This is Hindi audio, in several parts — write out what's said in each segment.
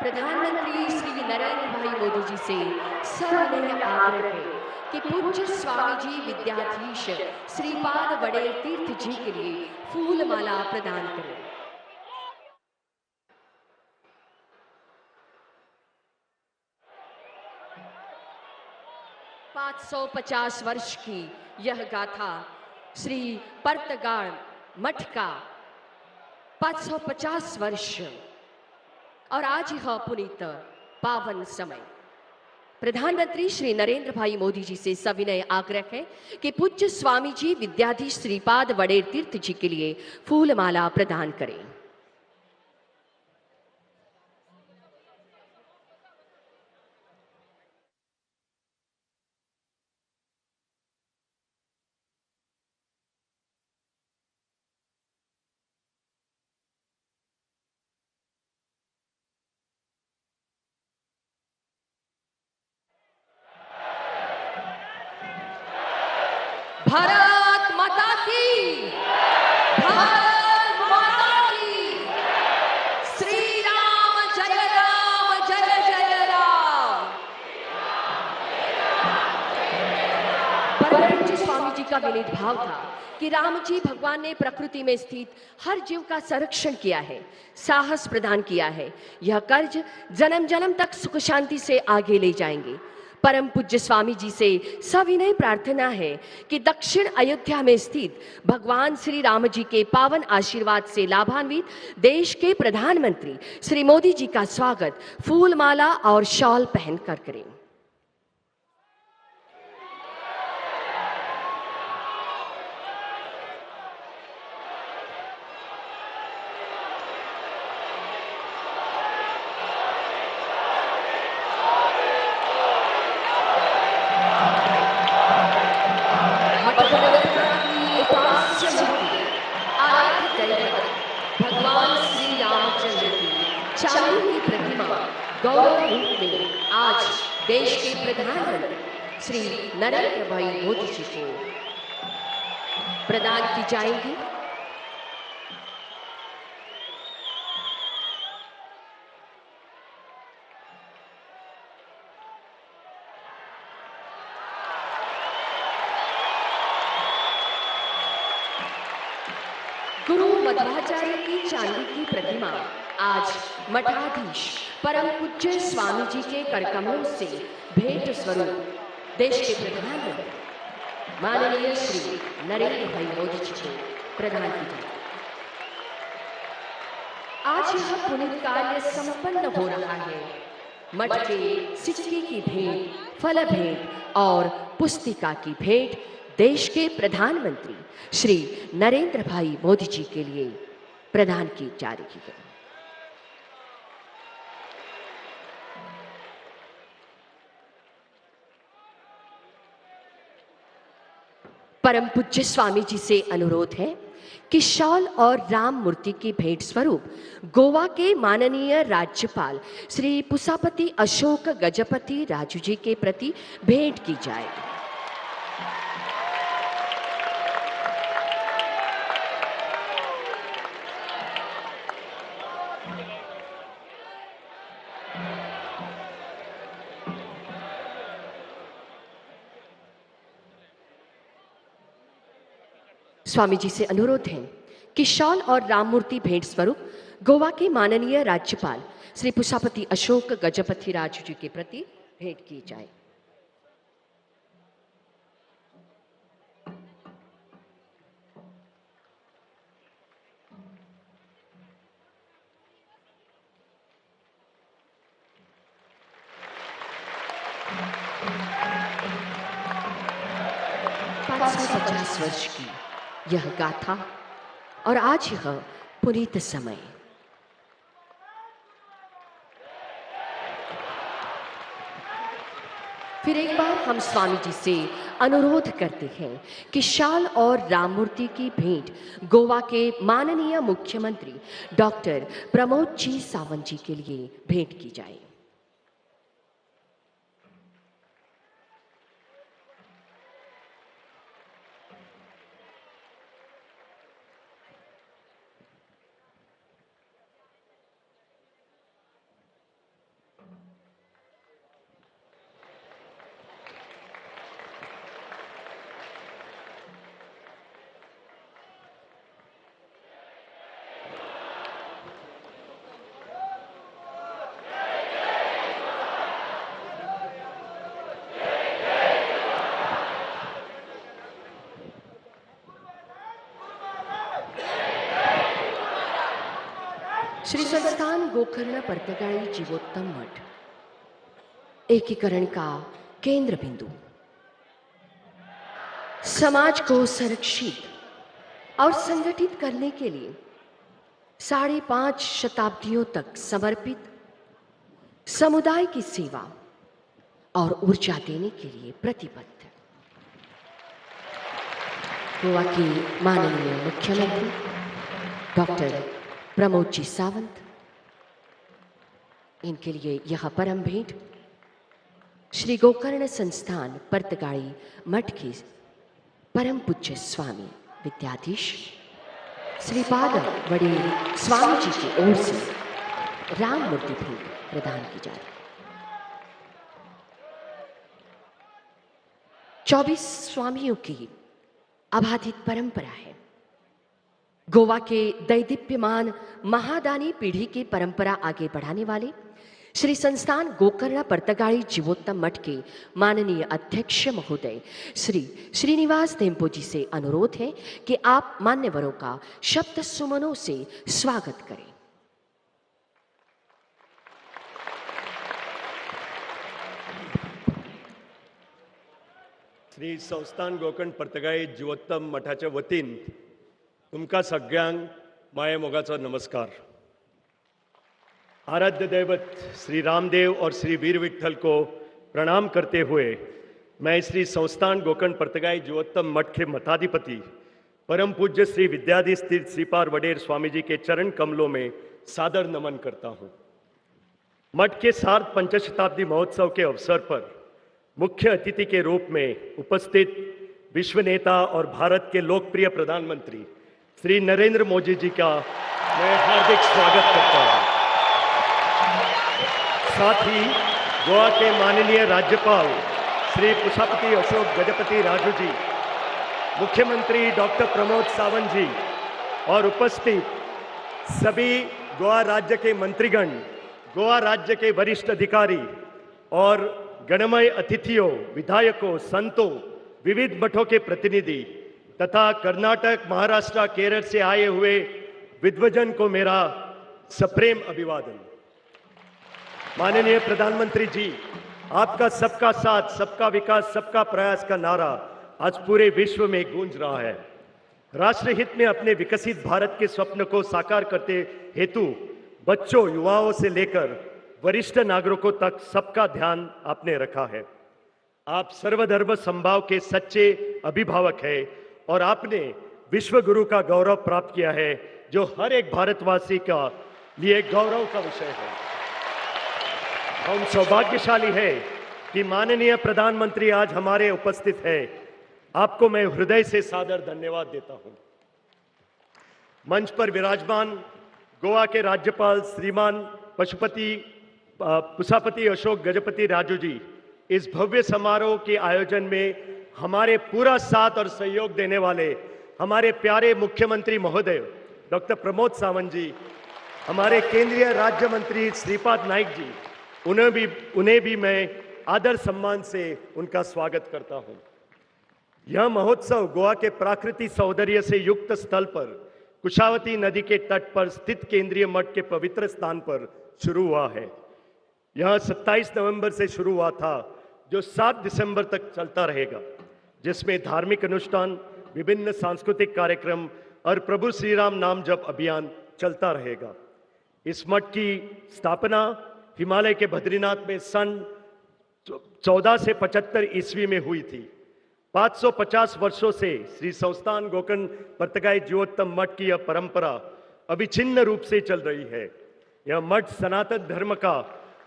प्रधानमंत्री श्री नरेंद्र भाई मोदी जी से सविनय आग्रह है कि पूज्य स्वामी जी विद्याधीश श्रीपाद वड़ेल तीर्थ जी के लिए फूल माला प्रदान करें। 550 वर्ष की यह गाथा श्री पर्तगाल मठ का 550 वर्ष और आज यह पुनीत पावन समय। प्रधानमंत्री श्री नरेंद्र भाई मोदी जी से सविनय आग्रह है कि पूज्य स्वामी जी विद्याधीश श्रीपाद वड़ेल तीर्थ जी के लिए फूल माला प्रदान करें। भारत माता की, भारत माता की, श्री राम जय राम। परम पूज्य स्वामी जी का विनीत भाव था कि राम जी भगवान ने प्रकृति में स्थित हर जीव का संरक्षण किया है, साहस प्रदान किया है। यह कर्ज जन्म जन्म तक सुख शांति से आगे ले जाएंगे। परम पूज्य स्वामी जी से सविनय प्रार्थना है कि दक्षिण अयोध्या में स्थित भगवान श्री राम जी के पावन आशीर्वाद से लाभान्वित देश के प्रधानमंत्री श्री मोदी जी का स्वागत फूल माला और शॉल पहनकर करें। भगवान श्री रामचंद्र की चांदी की प्रतिमा गौरव रूप में आज देश के प्रधानमंत्री श्री नरेंद्र भाई मोदी जी को प्रदान की जाएगी। गुरु मध्वाचार्य की चांदी की प्रतिमा आज मठाधीश परम पूज्य स्वामी जी के करकमलों से भेंट स्वरूप देश के प्रधानमंत्री माननीय श्री नरेंद्र भाई मोदी जी को प्रदान की जाए। आज यह पुनीत कार्य संपन्न हो रहा है। मठ के सिक्के की भेंट, फल भेंट और पुस्तिका की भेंट देश के प्रधानमंत्री श्री नरेंद्र भाई मोदी जी के लिए प्रदान की जा रही है। परम पूज्य स्वामी जी से अनुरोध है कि शॉल और राम मूर्ति की भेंट स्वरूप गोवा के माननीय राज्यपाल श्री पुसापति अशोक गजपति राजू जी के प्रति भेंट की जाए। स्वामी जी से अनुरोध है कि शॉल और राम मूर्ति भेंट स्वरूप गोवा के माननीय राज्यपाल श्री पुसापति अशोक गजपति राजू जी के प्रति भेंट की जाए। पचास वर्ष की यह गाथा और आज यह पुनीत समय। फिर एक बार हम स्वामी जी से अनुरोध करते हैं कि शॉल और राम मूर्ति की भेंट गोवा के माननीय मुख्यमंत्री डॉक्टर प्रमोद जी सावंत जी के लिए भेंट की जाए। श्री संस्थान गोकर्ण परतगाई जीवोत्तम मठ एकीकरण का केंद्र बिंदु, समाज को संरक्षित और संगठित करने के लिए 5.5 शताब्दियों तक समर्पित, समुदाय की सेवा और ऊर्जा देने के लिए प्रतिबद्ध। गोवा के माननीय मुख्यमंत्री डॉक्टर प्रमोद जी सावंत, इनके लिए यह परम भेंट श्री गोकर्ण संस्थान परतगाई मठ के परम पूज्य स्वामी विद्याधीश श्रीपाद वडेल स्वामी जी की ओर से राम मूर्ति भेंट प्रदान की जा रही। 24 स्वामियों की अबाधित परंपरा है। गोवा के दैदीप्यमान महादानी पीढ़ी की परंपरा आगे बढ़ाने वाले श्री संस्थान गोकर्ण परतगाई जीवोत्तम मठ के माननीय अध्यक्ष महोदय श्री श्रीनिवास टेम्पो जी से अनुरोध है कि आप मान्यवरों का शब्द सुमनों से स्वागत करें। श्री संस्थान गोकर्ण परतगाई जीवोत्तम मठाच्या वतीन तुमका सगळ्यांक माये मोगाचो नमस्कार। आराध्य दैवत श्री रामदेव और श्री वीर विठल को प्रणाम करते हुए मैं श्री संस्थान गोकर्ण परतगाई जीवोत्तम मठ के मठाधिपति परम पूज्य श्री विद्याधीश तीर्थ श्रीपाद वडेर स्वामी जी के चरण कमलों में सादर नमन करता हूँ। मठ के सार्ध पंचशताब्दी महोत्सव के अवसर पर मुख्य अतिथि के रूप में उपस्थित विश्व नेता और भारत के लोकप्रिय प्रधानमंत्री श्री नरेंद्र मोदी जी का मैं हार्दिक स्वागत करता हूं। साथ ही गोवा के माननीय राज्यपाल श्री पुष्पापति अशोक गजपति राजू जी, मुख्यमंत्री डॉक्टर प्रमोद सावंत जी और उपस्थित सभी गोवा राज्य के मंत्रीगण, गोवा राज्य के वरिष्ठ अधिकारी और गणमान्य अतिथियों, विधायकों, संतों, विविध मठों के प्रतिनिधि तथा कर्नाटक, महाराष्ट्र, केरल से आए हुए विद्वजन को मेरा सप्रेम अभिवादन। माननीय प्रधानमंत्री जी, आपका सबका साथ, सबका विकास, सबका प्रयास का नारा आज पूरे विश्व में गूंज रहा है। राष्ट्र हित में अपने विकसित भारत के स्वप्न को साकार करते हेतु बच्चों, युवाओं से लेकर वरिष्ठ नागरिकों तक सबका ध्यान आपने रखा है। आप सर्वधर्म समभाव के सच्चे अभिभावक हैं और आपने विश्व गुरु का गौरव प्राप्त किया है, जो हर एक भारतवासी का लिए गौरव का विषय है। हम सौभाग्यशाली है कि माननीय प्रधानमंत्री आज हमारे उपस्थित है। आपको मैं हृदय से सादर धन्यवाद देता हूं। मंच पर विराजमान गोवा के राज्यपाल श्रीमान पुष्पापति अशोक गजपति राजू जी इस भव्य समारोह के आयोजन में हमारे पूरा साथ और सहयोग देने वाले हमारे प्यारे मुख्यमंत्री महोदय डॉक्टर प्रमोद सावंत जी, हमारे केंद्रीय राज्य मंत्री श्रीपाद नाइक जी, उन्हें भी मैं आदर सम्मान से उनका स्वागत करता हूं। यह महोत्सव गोवा के प्राकृतिक सौंदर्य से युक्त स्थल पर कुशावती नदी के तट पर स्थित केंद्रीय मठ के पवित्र स्थान पर शुरू हुआ है। यह 27 नवंबर से शुरू हुआ था, जो 7 दिसंबर तक चलता रहेगा, जिसमें धार्मिक अनुष्ठान, विभिन्न सांस्कृतिक कार्यक्रम और प्रभु श्री राम नाम जप अभियान चलता रहेगा। इस मठ की स्थापना हिमालय के बद्रीनाथ में सन 1475 ईस्वी में हुई थी। 550 वर्षों से श्री संस्थान गोकर्ण परतगाई जीवोत्तम मठ की यह परंपरा अविच्छिन्न रूप से चल रही है। यह मठ सनातन धर्म का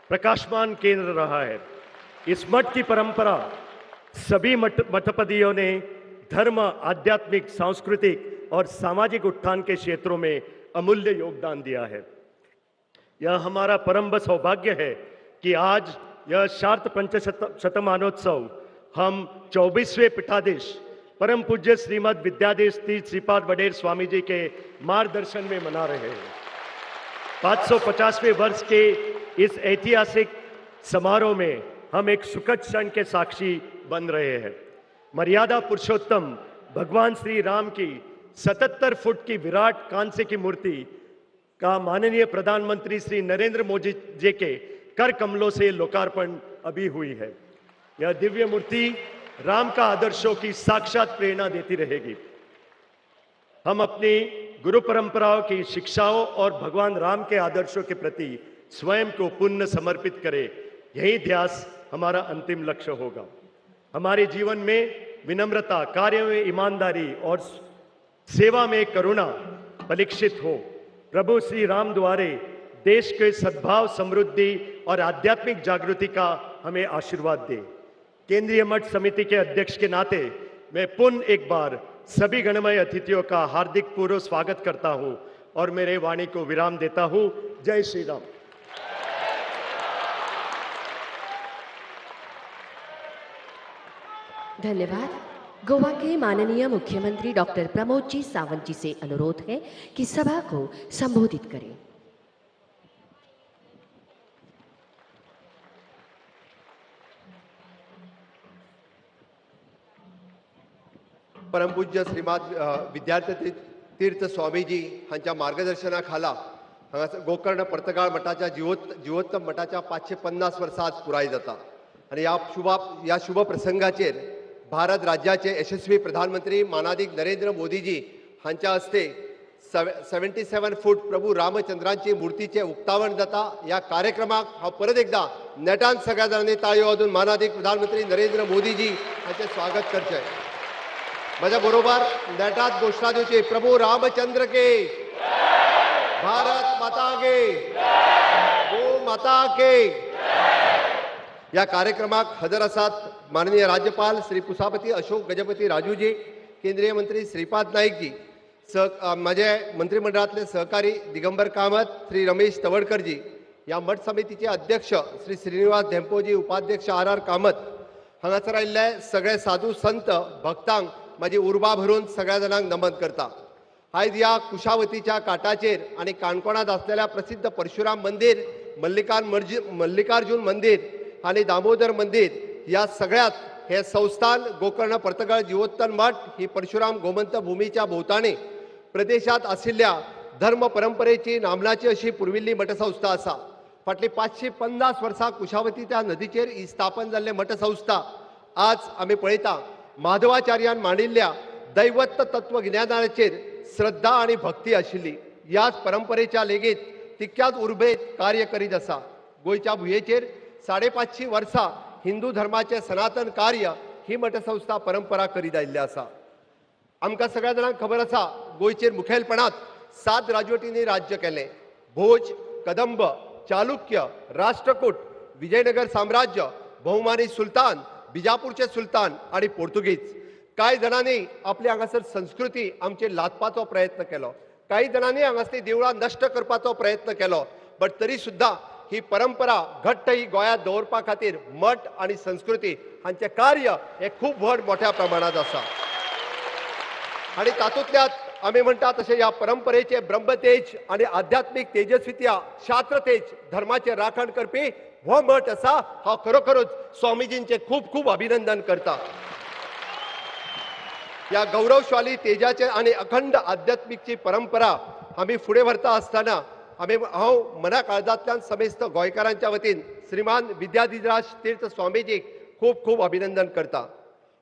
प्रकाशमान केंद्र रहा है। इस मठ की परंपरा सभी मठपतियों ने धर्म, आध्यात्मिक, सांस्कृतिक और सामाजिक उत्थान के क्षेत्रों में अमूल्य योगदान दिया है। यह हमारा परम सौभाग्य है कि आज यह सार्ध पंचशतमानोत्सव हम 24वें पीठाधीश परम पूज्य श्रीमद विद्याधीश तीर्थ श्रीपाद वडेर स्वामी जी के मार्गदर्शन में मना रहे हैं। 550वें वर्ष के इस ऐतिहासिक समारोह में हम एक सुखद क्षण के साक्षी बन रहे हैं। मर्यादा पुरुषोत्तम भगवान श्री राम की 77 फुट की विराट कांस्य की मूर्ति का माननीय प्रधानमंत्री श्री नरेंद्र मोदी जी के कर कमलों से लोकार्पण अभी हुई है। यह दिव्य मूर्ति राम का आदर्शों की साक्षात प्रेरणा देती रहेगी। हम अपनी गुरु परंपराओं की शिक्षाओं और भगवान राम के आदर्शों के प्रति स्वयं को पुण्य समर्पित करें, यही ध्यास हमारा अंतिम लक्ष्य होगा। हमारे जीवन में विनम्रता, कार्य में ईमानदारी और सेवा में करुणा परीक्षित हो। प्रभु श्री राम द्वारे देश के सद्भाव, समृद्धि और आध्यात्मिक जागृति का हमें आशीर्वाद दे। केंद्रीय मठ समिति के अध्यक्ष के नाते मैं पुनः एक बार सभी गणमान्य अतिथियों का हार्दिक पूर्व स्वागत करता हूं और मेरे वाणी को विराम देता हूं। जय श्री राम। धन्यवाद। गोवा के माननीय मुख्यमंत्री डॉक्टर प्रमोद जी सावंत जी से अनुरोध है कि सभा को संबोधित करें। परमपूज्य श्रीमाद विद्यार्थी तीर्थ स्वामीजी हांच्या मार्गदर्शनाखाला हांगासर गोकर्ण पर्तगाळ मठाच्या जीवोत्तम मठाच्या 550 वर्सां आज पुराय जाता आणि या शुभ प्रसंगाचेर भारत राज्याचे यशस्वी प्रधानमंत्री मानाधिक नरेंद्र मोदीजी हांच्या हस्ते 77 फूट प्रभू रामचंद्रांची मूर्तीचे उक्तावण जाता। या कार्यक्रमाक हांव परत एकदा नेटान सगळ्या जाणांनी ताळयो वाजून मानाधिक प्रधानमंत्री नरेंद्र मोदीजी हांचे स्वागत करचे। माझ्या बरोबर नेटात घोषणा दिवची, प्रभू रामचंद्र के, भारत माता के, गो माता के। या कार्यक्रमाक हजर आसात माननीय राज्यपाल श्री पुसापती अशोक गजपती राजूजी, केंद्रीय मंत्री श्रीपाद नाईकजी, माझे मंत्रिमंडळातले सहकारी दिगंबर कामत, श्री रमेश तवडकरजी, या मठ समितीचे अध्यक्ष श्री श्रीनिवास धेंपोजी, उपाध्यक्ष आर कामत, हांगासर आयिल्ले सगळे साधू संत भक्तांक माझी उर्बा भरून सगळ्या जणांक नमन करता। आयज या कुशावतीच्या काटाचेर आणि काणकोणात असलेल्या प्रसिद्ध परशुराम मंदिर, मल्लिकार्जुन मंदिर आणि दामोदर मंदिर या सगळ्यात हे संस्थान गोकर्ण पर्तगाळ जीवोत्तम मठ ही परशुराम गोमंत भूमीच्या भोवताणी प्रदेशात आशिल्ल्या धर्म परंपरेची नामनाची अशी पुरविल्ली मठसंस्था आसा। फाटली 550 वर्सां कुशावतीच्या नदीचेर ही स्थापन जाल्ले मठसंस्था आज आमी पळयता माधवाचार्यान मांडिल्ल्या दैवत्व तत्वज्ञानाचेर श्रद्धा आणि भक्ती आशिल्ली। याच परंपरेच्या लेगीत तितक्याच उर्बेत कार्य करीत आसा। गोंयच्या भुंयेचेर 550 वर्सां हिंदू धर्माचे सनातन कार्य ही मठसंस्था परंपरा करीत आयिल्ली आसा। आमकां सगळ्या जाणांक खबर आसा गोंयचेर मुखेलपणांत 7 राजवटींनी राज्य केलें। भोज, कदंब, चालुक्य, राष्ट्रकूट, विजयनगर साम्राज्य, बहुमानी सुलतान, बिजापूरचे सुलतान आणि पोर्तुगीज। कांय जाणांनी आपली हांगासर संस्कृती आमचेर लादपाचो प्रयत्न केलो, कांय जाणांनी हांगासली देवळां नश्ट करपाचो प्रयत्न केलो, बट तरी सुद्धा ही परंपरा घट्ट ही गोंयांत दवरपा खातीर मठ आणि संस्कृती हांचे कार्य हे खूब मोठ्या प्रमाणात आसा। आणि तातूंतल्यात आमी म्हणटा तशें या परंपरेचे ब्रह्मतेज आणि आध्यात्मिक तेजस्वित्या, शास्त्र तेज, धर्माचे राखण करपी हो मठ आसा। हांव खरोखरूच स्वामीजींचे खूब खूब अभिनंदन करता। या गौरवशाली तेजाचे आणि अखंड आध्यात्मिकची परंपरा आमी फुडें व्हरता आसतना हांव मना काळजांतल्यान समेस्त गोंयकारांच्या वतीन श्रीमान विद्याधिराज तीर्थ स्वामीजीक खूब खूब अभिनंदन करता।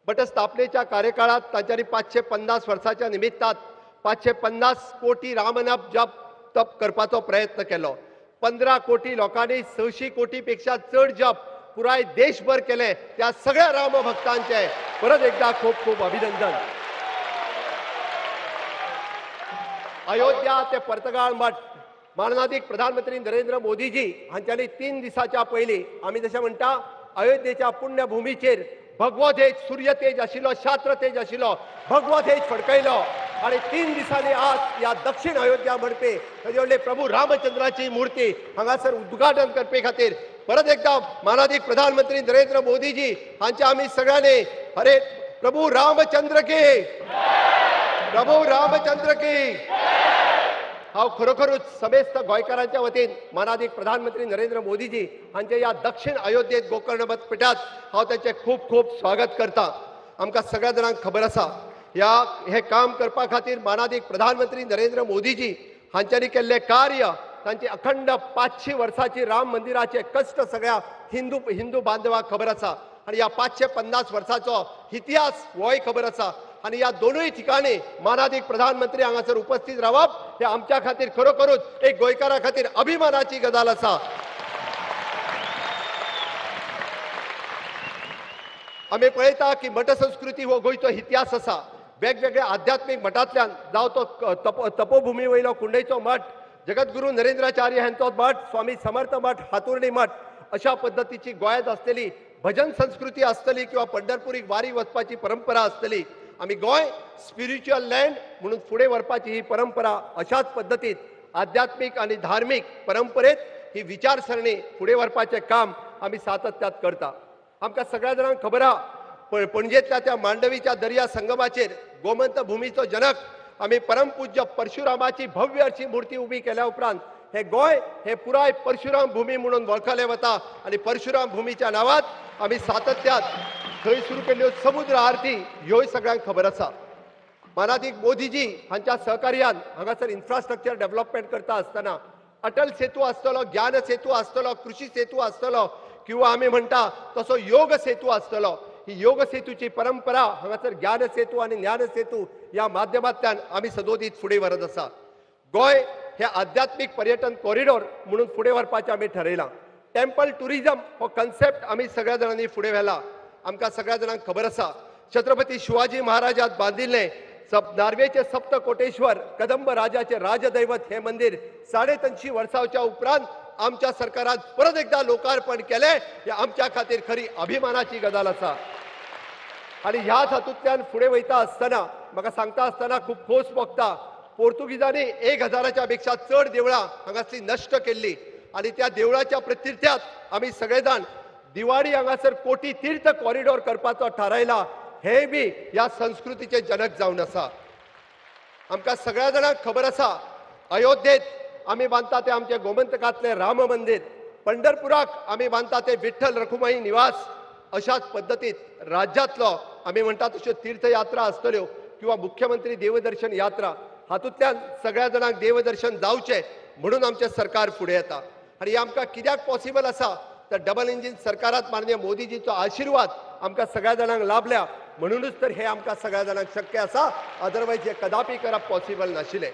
बट स्थापनेच्या कार्यकाळात तांच्यांनी 550 वर्साच्या निमित्तान 550 कोटी रामनाम जप करपाचो प्रयत्न केलो। 15 कोटी लोकांनी 600 कोटी पेक्षा चड जप पुराय देशभर केले। त्या सगळ्या राम भक्तांचे परत एकदा खूब खूब अभिनंदन। अयोध्या ते पर्तगाळ मठ माननीय प्रधानमंत्री नरेंद्र मोदीजी हांच्यांनी 3 दिसाच्या पयलीं आमी जशें म्हणटा अयोध्येच्या पुण्यभूमीचेर भगवो तेज, सूर्य तेज आशिल्लो, शास्त्र तेज आशिल्लो, भगवो तेज फडकयलो आणि 3 दिसांनी आज या दक्षिण अयोध्या म्हणपी ताजे व्हडले प्रभू रामचंद्राची मूर्ती हांगासर उद्घाटन करपे खातीर परत एकदा माननीय प्रधानमंत्री नरेंद्र मोदीजी हांचे आमी सगळ्यांनी हरे प्रभू रामचंद्र की, प्रभू रामचंद्र की। हांव खरोखरूच समेस्त गोंयकारांच्या वतीन माननीय प्रधानमंत्री नरेंद्र मोदीजी हांचे या दक्षिण अयोध्येत गोकर्ण मठपीठात हांव तांचे खूब खूब स्वागत करता। आमकां सगळ्या जाणांक खबर आसा हे काम करपा खातीर माननीय प्रधानमंत्री नरेंद्र मोदीजी हांच्यानी केल्ले कार्य, तांची अखंड 500 वर्साची राम मंदिराचे कश्ट सगळ्या हिंदू बांधवांक खबर आसा आणि या 550 वर्साचो इतिहास होय खबर आसा आणि या दोनूय ठिकाणी मानाधिक प्रधानमंत्री हांगासर उपस्थित रावप हे आमच्या खातीर खरोखरूच एक गोंयकारा खातीर अभिमानाची गजाल आसा. आमी पळयता की मठ संस्कृती हो गोंयचो इतिहास आसा. वेगवेगळ्या आध्यात्मिक मठांतल्यान जावं तो तपोभुमी वयलो कुंडयचो मठ, जगद्गुरू नरेंद्राचार्य हांचो मठ, स्वामी समर्थ मठ, हातुर्डी मठ, अशा पद्धतीची गोंयांत असलेली भजन संस्कृती आसतली किंवा पंढरपुरीक वारी वचपाची परंपरा आसतली. आमी गोंय स्पिरिच्युअल लँड म्हणून फुडें व्हरपाची ही परंपरा अशाच पद्धतीत आध्यात्मिक आणि धार्मीक परंपरेत ही विचारसरणी फुडें व्हरपाचें काम आमी सातत्यात करता. आमकां सगळ्या जाणांक खबर आहा पणजेंतल्या त्या मांडवीच्या दर्या संगमाचेर गोमंत भुमीचो जनक आमी परमपूज्य परशुरामाची भव्य अशी मूर्ती उबी केल्या उपरांत हे गोंय हे पुराय परशुराम भूमी म्हणून वळखले वता आणि परशुराम भूमीच्या नावात आमी सातत्यात थंय सुरू केल्ल्यो समुद्र आरती ह्योय सगळ्यांक खबर आसा. मानाधिक मोदीजी हांच्या सहकार्यान हांगासर इन्फ्रास्ट्रक्चर डेव्हलपमेंट करता आसतना अटल सेतू आसतलो, ज्ञान सेतू आसतलो, कृषी सेतू आसतलो किंवा आमी म्हणटा तसो योग सेतू आसतलो. ही योग सेतूची परंपरा हांगासर ज्ञान सेतू आणि ज्ञान सेतू या माध्यमांतल्यान आमी सदोदीत फुडें व्हरत आसा. गोंय हे आध्यात्मिक पर्यटन कॉरिडॉर म्हणून फुडें व्हरपाचें आमी ठरयलां. टेम्पल टुरिझम हो कन्सेप्ट आमी सगळ्या जाणांनी फुडें व्हेला. आमकां सगळ्या जाणांक खबर आसा छत्रपती शिवाजी महाराजात बांदिल्लें नार्वेचे सप्त कोटेश्वर कदंब राजाचे राजदैवत हे मंदिर 350 वर्सांच्या उपरांत आमच्या सरकारान परत एकदा लोकार्पण केले हे आमच्या खातीर खरी अभिमानाची गजाल आसा. आणि ह्याच हातूंतल्यान फुडें वयता आसतना म्हाका सांगता आसतना खूब खोस भोगता. पोर्तुगीजांनी 1000 पेक्षा चड देवळां हांगासली नश्ट केल्ली आणि त्या देवळाच्या प्रतीर्थ्यात आमी सगळे जाण दिवाळी हांगासर कोटी तीर्थ कॉरिडॉर करपाचो थारायला. हे बी ह्या संस्कृतीचे जनक जावन आसा. आमकां सगळ्या जाणांक खबर आसा अयोध्येत आमी बांदता ते आमचे गोमंतकातले राम मंदिर, पंढरपुराक आमी बांदता ते विठ्ठल रखुमाई निवास, अशाच पद्धतीत राज्यातलो आमी म्हणटा तश्यो तीर्थयात्रा आसतल्यो किंवा मुख्यमंत्री देवदर्शन यात्रा हातूंतल्यान सगळ्या जाणांक देवदर्शन जावचें म्हणून आमचें सरकार फुडें येता. आनी हे आमकां कित्याक पॉसिबल आसा तर डबल इंजिन सरकारात माननीय मोदीजीचो आशिर्वाद आमकां सगळ्या जाणांक लाभल्या म्हणूनच तर हे आमकां सगळ्या जाणांक शक्य आसा. अदरवायज हे कदापि करप पॉसिबल नाशिल्लें.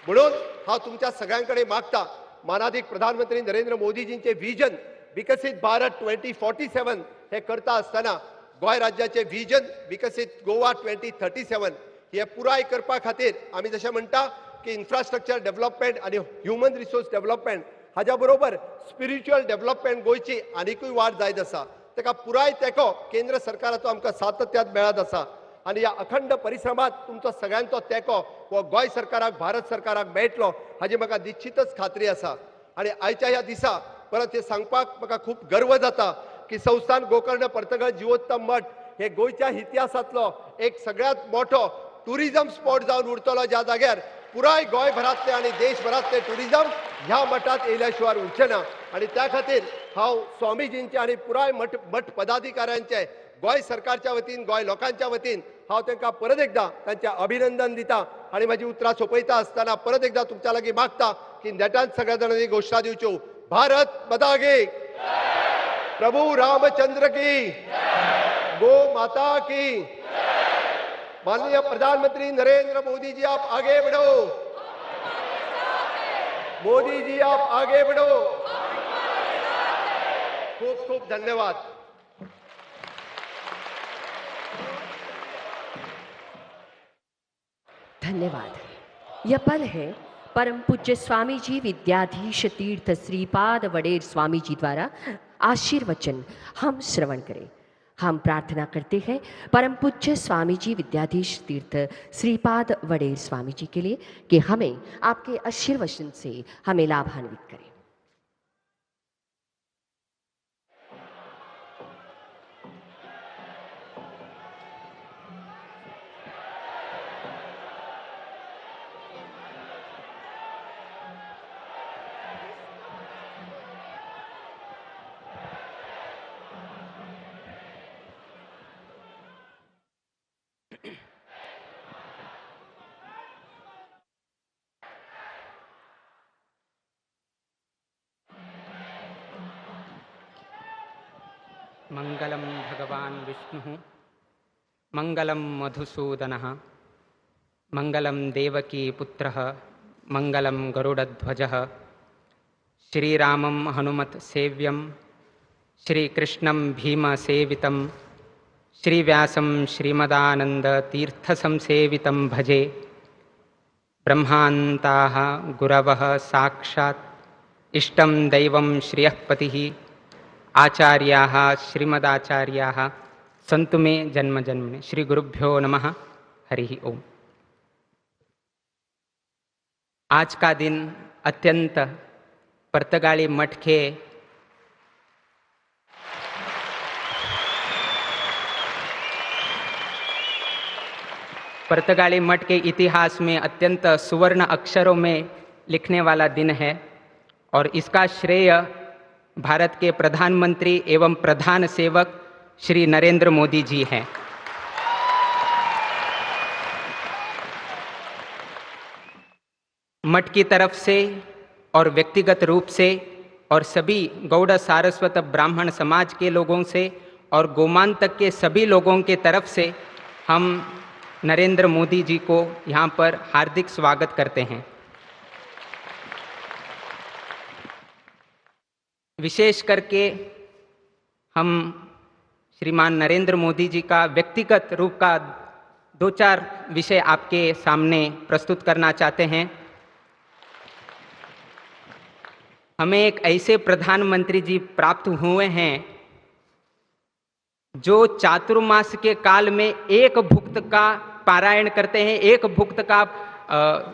म्हणून हांव तुमच्या सगळ्यांकडे मागता मानाधिक प्रधानमंत्री नरेंद्र मोदीजींचे विजन विकसित भारत 2047 हे करता आसतना गोंय राज्याचे विजन विकसित गोवा 2037 हे पुराय करपा खातीर आमी जशें म्हणटा की इन्फ्रास्ट्रक्चर डेव्हलपमेंट आणि ह्युमन रिसोर्स डेव्हलपमेंट हाज्या बरोबर स्पिरिच्युअल डेव्हलपमेंट गोंयची आनीकूय वाड जायत आसा. ताका पुराय तेंको केंद्र सरकाराचो आमकां सातत्यात मेळत आसा आणि या अखंड परिश्रमात तुमचो सगळ्यांचो तेंको हो गोंय सरकाराक भारत सरकाराक मेळटलो हाजी म्हाका निश्चितच खात्री आसा. आणि आयच्या ह्या दिसा परत हे सांगपाक म्हाका खूब गर्व जाता की संस्थान गोकर्ण पर्तगळ जिवोत्तम मठ हे गोंयच्या इतिहासातलो एक सगळ्यात मोठो टुरिझम स्पॉट जावन उरतलो, ज्या जाग्यार पुराय गोंयभरांतले आणि देशभरांतले टुरिझम ह्या मठात येयल्या शिवाय उरचे ना. आणि त्या खातीर हांव स्वामीजींचे आणि पुराय मठ पदाधिकाऱ्यांचे गोंय सरकारच्या वतीन गोंय लोकांच्या वतीन हांव तांकां परत एकदा तांचे अभिनंदन दिता. आणि म्हजी उतरां सोंपयता आसतना परत एकदा तुमच्या लागीं मागता की नेटान सगळ्या जाणांनी घोशणा दिवच्यो. भारत माता की, प्रभू रामचंद्र की, गो माता की. माननीय प्रधानमंत्री नरेंद्र मोदी जी आप आगे बढ़ो. मोदी जी आप आगे बढ़ो. खूब खूब धन्यवाद. धन्यवाद. यह पल है परम पूज्य स्वामी जी विद्याधीश तीर्थ श्रीपाद वडेर स्वामी जी द्वारा आशीर्वचन हम श्रवण करें. हम प्रार्थना करते हैं परम पूज्य स्वामी जी विद्याधीश तीर्थ श्रीपाद वडेर स्वामी जी के लिए कि हमें आपके आशीर्वचन से हमें लाभान्वित करें. मंगलम भगवान विष्णु मंगलम मधुसूदनः मंगलम देवकी पुत्रः मंगलम गरुडध्वजः श्रीरामं हनुमत सेव्यं श्रीकृष्णं भीमसेवितं श्रीव्यासं श्रीमदानन्दतीर्थसंसेवितं भजे। ब्रह्मान्ताः गुरवः साक्षात् इष्टं दैवं श्रियःपतिः आचार्याः श्रीमदाचार्याः सन्तु मे जन्म जन्मने। श्री गुरुभ्यो नमः। हरि ओम। आज का दिन अत्यंत पर्तगाली मठ के इतिहास में अत्यंत सुवर्ण अक्षरों में लिखने वाला दिन है और इसका श्रेय भारत के प्रधानमंत्री एवं प्रधान सेवक श्री नरेंद्र मोदी जी हैं। मठ की तरफ से और व्यक्तिगत रूप से और सभी गौड़ सारस्वत ब्राह्मण समाज के लोगों से और गोमांतक के सभी लोगों के तरफ से हम नरेंद्र मोदी जी को यहाँ पर हार्दिक स्वागत करते हैं। विशेष करके हम श्रीमान नरेंद्र मोदी जी का व्यक्तिगत रूप का 2-4 विषय आपके सामने प्रस्तुत करना चाहते हैं। हमें एक ऐसे प्रधानमंत्री जी प्राप्त हुए हैं जो चातुर्मास के काल में एक भुक्त का पारायण करते हैं। एक भुक्त का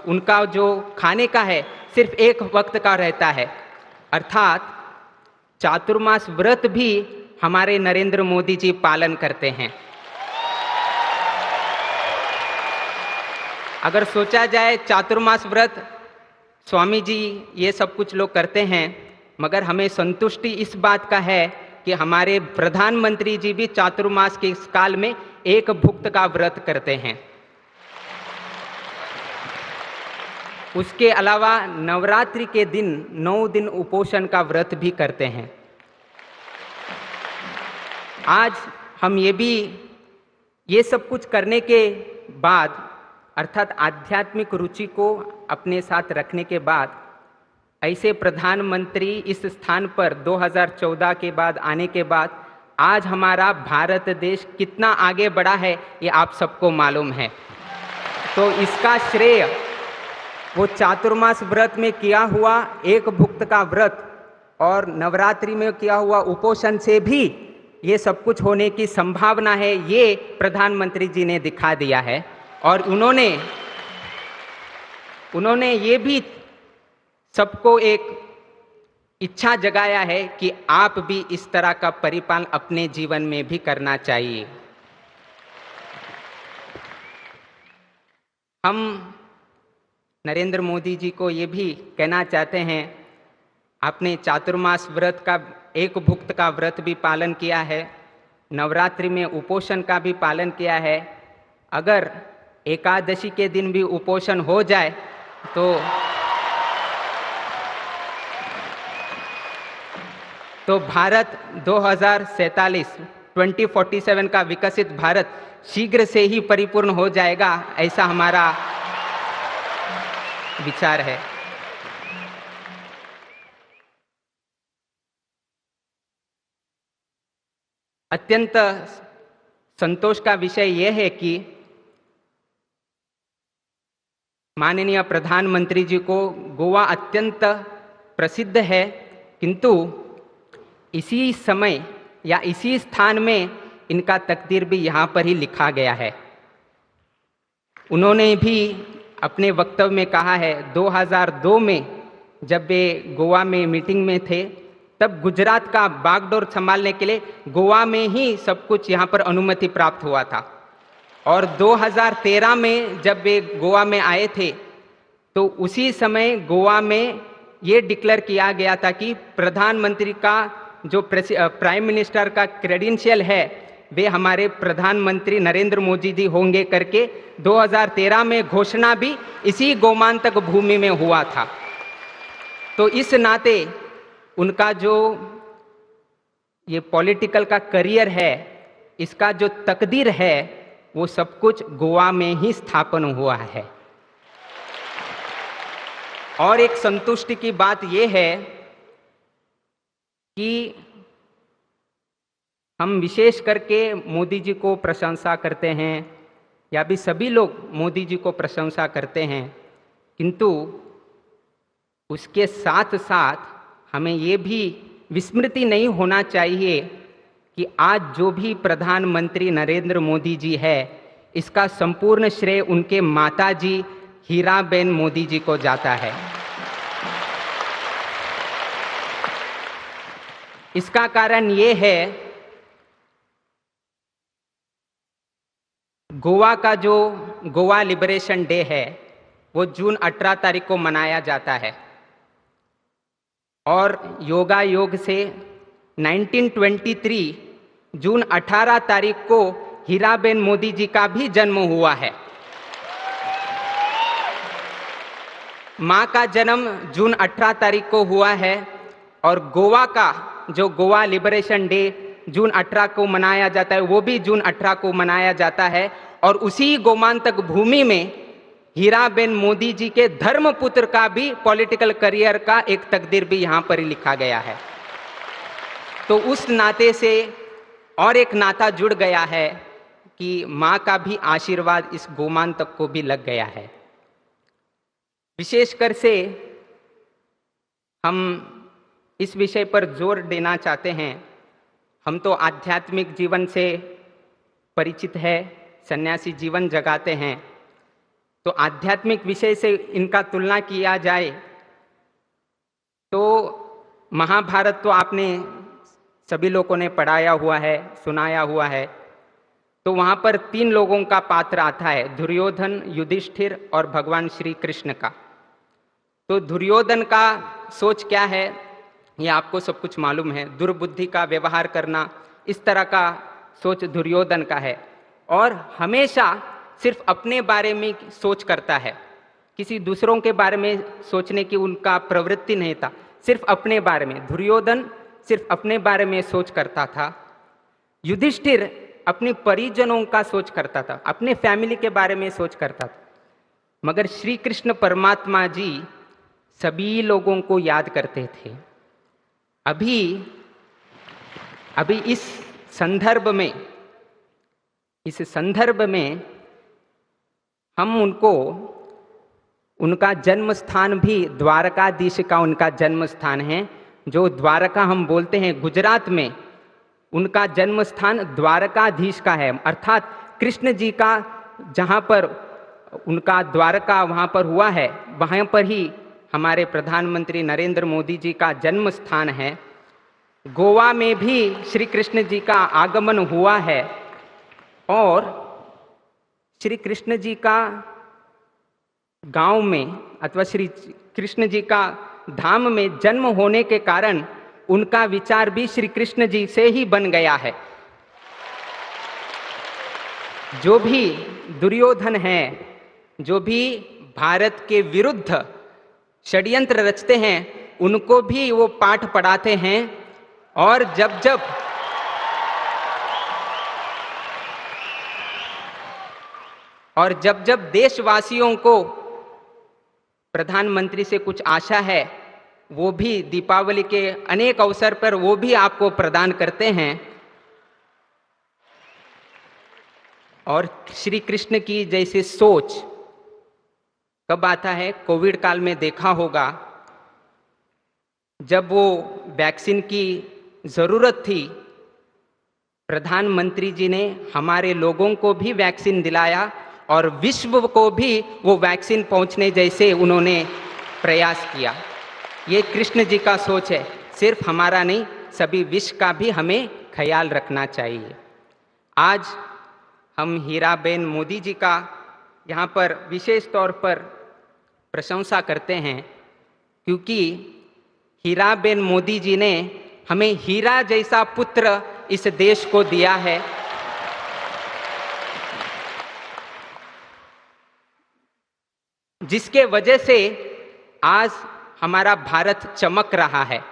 उनका जो खाने का है सिर्फ एक वक्त का रहता है, अर्थात चातुर्मास व्रत भी हमारे नरेंद्र मोदी जी पालन करते हैं। अगर सोचा जाए चातुर्मास व्रत स्वामी जी ये सब कुछ लोग करते हैं, मगर हमें संतुष्टि इस बात का है कि हमारे प्रधानमंत्री जी भी चातुर्मास के इस काल में एक भुक्त का व्रत करते हैं। उसके अलावा नवरात्रि के दिन 9 दिन उपोषण का व्रत भी करते हैं। आज हम ये सब कुछ करने के बाद, अर्थात आध्यात्मिक रुचि को अपने साथ रखने के बाद, ऐसे प्रधानमंत्री इस स्थान पर 2014 के बाद आने के बाद आज हमारा भारत देश कितना आगे बढ़ा है ये आप सबको मालूम है। तो इसका श्रेय वो चातुर्मास व्रत में किया हुआ एक भुक्त का व्रत और नवरात्रि में किया हुआ उपोषण से भी ये सब कुछ होने की संभावना है, ये प्रधानमंत्री जी ने दिखा दिया है। और उन्होंने ये भी सबको एक इच्छा जगाया है कि आप भी इस तरह का परिपालन अपने जीवन में भी करना चाहिए। हम नरेंद्र मोदी जी को ये भी कहना चाहते हैं, आपने चातुर्मास व्रत का एक भुक्त का व्रत भी पालन किया है, नवरात्रि में उपोषण का भी पालन किया है। अगर एकादशी के दिन भी उपोषण हो जाए तो भारत 2047 का विकसित भारत शीघ्र से ही परिपूर्ण हो जाएगा, ऐसा हमारा विचार है। अत्यंत संतोष का विषय यह है कि माननीय प्रधानमंत्री जी को गोवा अत्यंत प्रसिद्ध है, किंतु इसी समय या इसी स्थान में इनका तकदीर भी यहाँ पर ही लिखा गया है। उन्होंने भी अपने वक्तव्य में कहा है, 2002 में जब वे गोवा में मीटिंग में थे तब गुजरात का बागडोर संभालने के लिए गोवा में ही सब कुछ यहाँ पर अनुमति प्राप्त हुआ था। और 2013 में जब वे गोवा में आए थे तो उसी समय गोवा में ये डिक्लेयर किया गया था कि प्रधानमंत्री का जो प्राइम मिनिस्टर का क्रेडेंशियल है वे हमारे प्रधानमंत्री नरेंद्र मोदी जी होंगे करके 2013 में घोषणा भी इसी गोमांतक भूमि में हुआ था। तो इस नाते उनका जो ये पॉलिटिकल का करियर है, इसका जो तकदीर है वो सब कुछ गोवा में ही स्थापन हुआ है। और एक संतुष्टि की बात यह है कि हम विशेष करके मोदी जी को प्रशंसा करते हैं, या भी सभी लोग मोदी जी को प्रशंसा करते हैं, किंतु उसके साथ साथ हमें ये भी विस्मृति नहीं होना चाहिए कि आज जो भी प्रधानमंत्री नरेंद्र मोदी जी है, इसका संपूर्ण श्रेय उनके माताजी हीराबेन मोदी जी को जाता है। इसका कारण ये है, गोवा का जो गोवा लिबरेशन डे है वो जून 18 तारीख को मनाया जाता है, और योगा योग से 1923 जून 18 तारीख को हीराबेन मोदी जी का भी जन्म हुआ है। मां का जन्म जून 18 तारीख को हुआ है, और गोवा का जो गोवा लिबरेशन डे जून 18 को मनाया जाता है वो भी जून 18 को मनाया जाता है। और उसी गोमांतक भूमि में हीराबेन मोदी जी के धर्मपुत्र का भी पॉलिटिकल करियर का एक तकदीर भी यहां पर ही लिखा गया है। तो उस नाते से और एक नाता जुड़ गया है कि मां का भी आशीर्वाद इस गोमांतक को भी लग गया है। विशेषकर से हम इस विषय पर जोर देना चाहते हैं, हम तो आध्यात्मिक जीवन से परिचित है, सन्यासी जीवन जगाते हैं, तो आध्यात्मिक विषय से इनका तुलना किया जाए तो महाभारत तो आपने सभी लोगों ने पढ़ाया हुआ है, सुनाया हुआ है। तो वहाँ पर 3 लोगों का पात्र आता है, दुर्योधन, युधिष्ठिर और भगवान श्री कृष्ण का। तो दुर्योधन का सोच क्या है ये आपको सब कुछ मालूम है, दुर्बुद्धि का व्यवहार करना, इस तरह का सोच दुर्योधन का है, और हमेशा सिर्फ अपने बारे में सोच करता है, किसी दूसरों के बारे में सोचने की उनका प्रवृत्ति नहीं था, सिर्फ अपने बारे में। दुर्योधन सिर्फ अपने बारे में सोच करता था। युधिष्ठिर अपने परिजनों का सोच करता था, अपने फैमिली के बारे में सोच करता था। मगर श्री कृष्ण परमात्मा जी सभी लोगों को याद करते थे। अभी इस संदर्भ में हम उनका जन्म स्थान भी द्वारकाधीश का उनका जन्म स्थान है, जो द्वारका हम बोलते हैं गुजरात में, उनका जन्म स्थान द्वारकाधीश का है। अर्थात कृष्ण जी का जहाँ पर उनका द्वारका वहाँ पर हुआ है, वहाँ पर ही हमारे प्रधानमंत्री नरेंद्र मोदी जी का जन्म स्थान है। गोवा में भी श्री कृष्ण जी का आगमन हुआ है, और श्री कृष्ण जी का गांव में अथवा श्री कृष्ण जी का धाम में जन्म होने के कारण उनका विचार भी श्री कृष्ण जी से ही बन गया है। जो भी दुर्योधन है, जो भी भारत के विरुद्ध षड्यंत्र रचते हैं, उनको भी वो पाठ पढ़ाते हैं, और जब देशवासियों को प्रधानमंत्री से कुछ आशा है, वो भी दीपावली के अनेक अवसर पर वो भी आपको प्रदान करते हैं। और श्री कृष्ण की जैसे सोच कब आता है, कोविड काल में देखा होगा, जब वो वैक्सीन की जरूरत थी, प्रधानमंत्री जी ने हमारे लोगों को भी वैक्सीन दिलाया, और विश्व को भी वो वैक्सीन पहुंचने जैसे उन्होंने प्रयास किया। ये कृष्ण जी का सोच है, सिर्फ हमारा नहीं, सभी विश्व का भी हमें ख्याल रखना चाहिए। आज हम हीराबेन मोदी जी का यहाँ पर विशेष तौर पर प्रशंसा करते हैं, क्योंकि हीराबेन मोदी जी ने हमें हीरा जैसा पुत्र इस देश को दिया है। जिसके वजह से आज हमारा भारत चमक रहा है,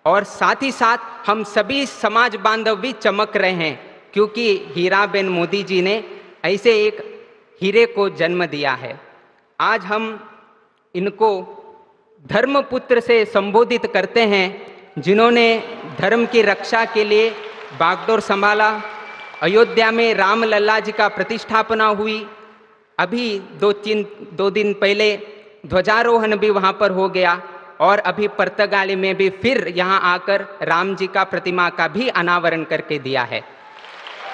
और साथ ही साथ हम सभी समाज बांधव भी चमक रहे हैं, क्योंकि हीराबेन मोदी जी ने ऐसे एक हीरे को जन्म दिया है। आज हम इनको धर्मपुत्र से संबोधित करते हैं, जिन्होंने धर्म की रक्षा के लिए बागडोर संभाला। अयोध्या में रामलला जी का प्रतिष्ठापना हुई। अभी दो दिन पहले ध्वजारोहण भी वहाँ पर हो गया, और अभी पुर्तगाली में भी फिर यहाँ आकर राम जी का प्रतिमा का भी अनावरण करके दिया है।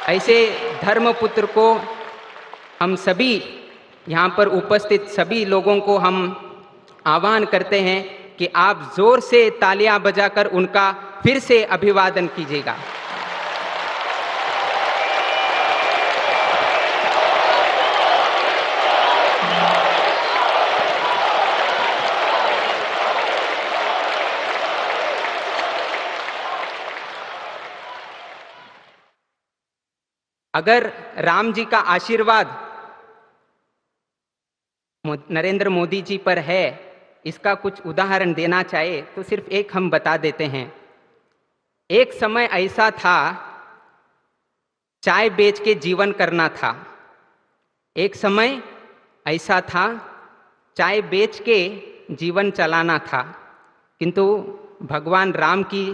ऐसे धर्मपुत्र को हम सभी यहाँ पर उपस्थित सभी लोगों को हम आह्वान करते हैं कि आप जोर से तालियां बजाकर उनका फिर से अभिवादन कीजिएगा। अगर राम जी का आशीर्वाद नरेंद्र मोदी जी पर है, इसका कुछ उदाहरण देना चाहे तो सिर्फ एक हम बता देते हैं। एक समय ऐसा था, चाय बेच के जीवन करना था। एक समय ऐसा था, चाय बेच के जीवन चलाना था, किंतु भगवान राम की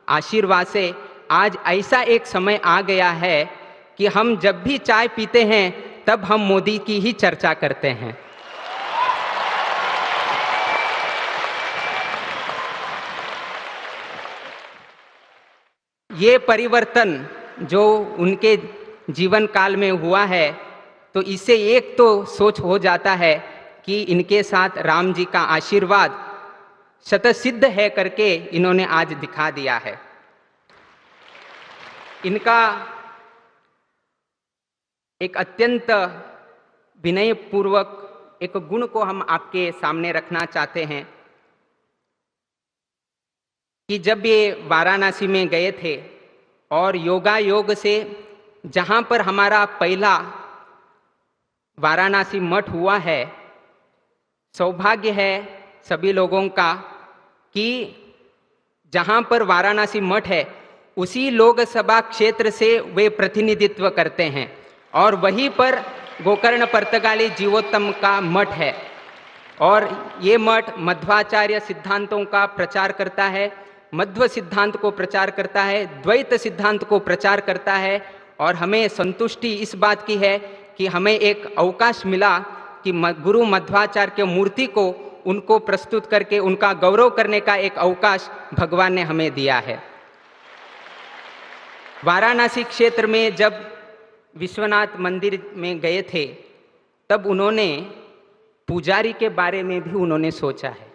आशीर्वाद से आज ऐसा एक समय आ गया है कि हम जब भी चाय पीते हैं तब हम मोदी की ही चर्चा करते हैं। ये परिवर्तन जो उनके जीवन काल में हुआ है, तो इससे एक तो सोच हो जाता है कि इनके साथ राम जी का आशीर्वाद शतसिद्ध है करके इन्होंने आज दिखा दिया है। इनका एक अत्यंत विनयपूर्वक एक गुण को हम आपके सामने रखना चाहते हैं कि जब ये वाराणसी में गए थे और योगा योग से जहाँ पर हमारा पहला वाराणसी मठ हुआ है, सौभाग्य है सभी लोगों का कि जहाँ पर वाराणसी मठ है उसी लोकसभा क्षेत्र से वे प्रतिनिधित्व करते हैं, और वहीं पर गोकर्ण पुर्तगाली जीवोत्तम का मठ है। और ये मठ मध्वाचार्य सिद्धांतों का प्रचार करता है, मध्व सिद्धांत को प्रचार करता है, द्वैत सिद्धांत को प्रचार करता है। और हमें संतुष्टि इस बात की है कि हमें एक अवकाश मिला कि गुरु मध्वाचार्य के मूर्ति को उनको प्रस्तुत करके उनका गौरव करने का एक अवकाश भगवान ने हमें दिया है। वाराणसी क्षेत्र में जब विश्वनाथ मंदिर में गए थे तब उन्होंने पुजारी के बारे में भी उन्होंने सोचा है।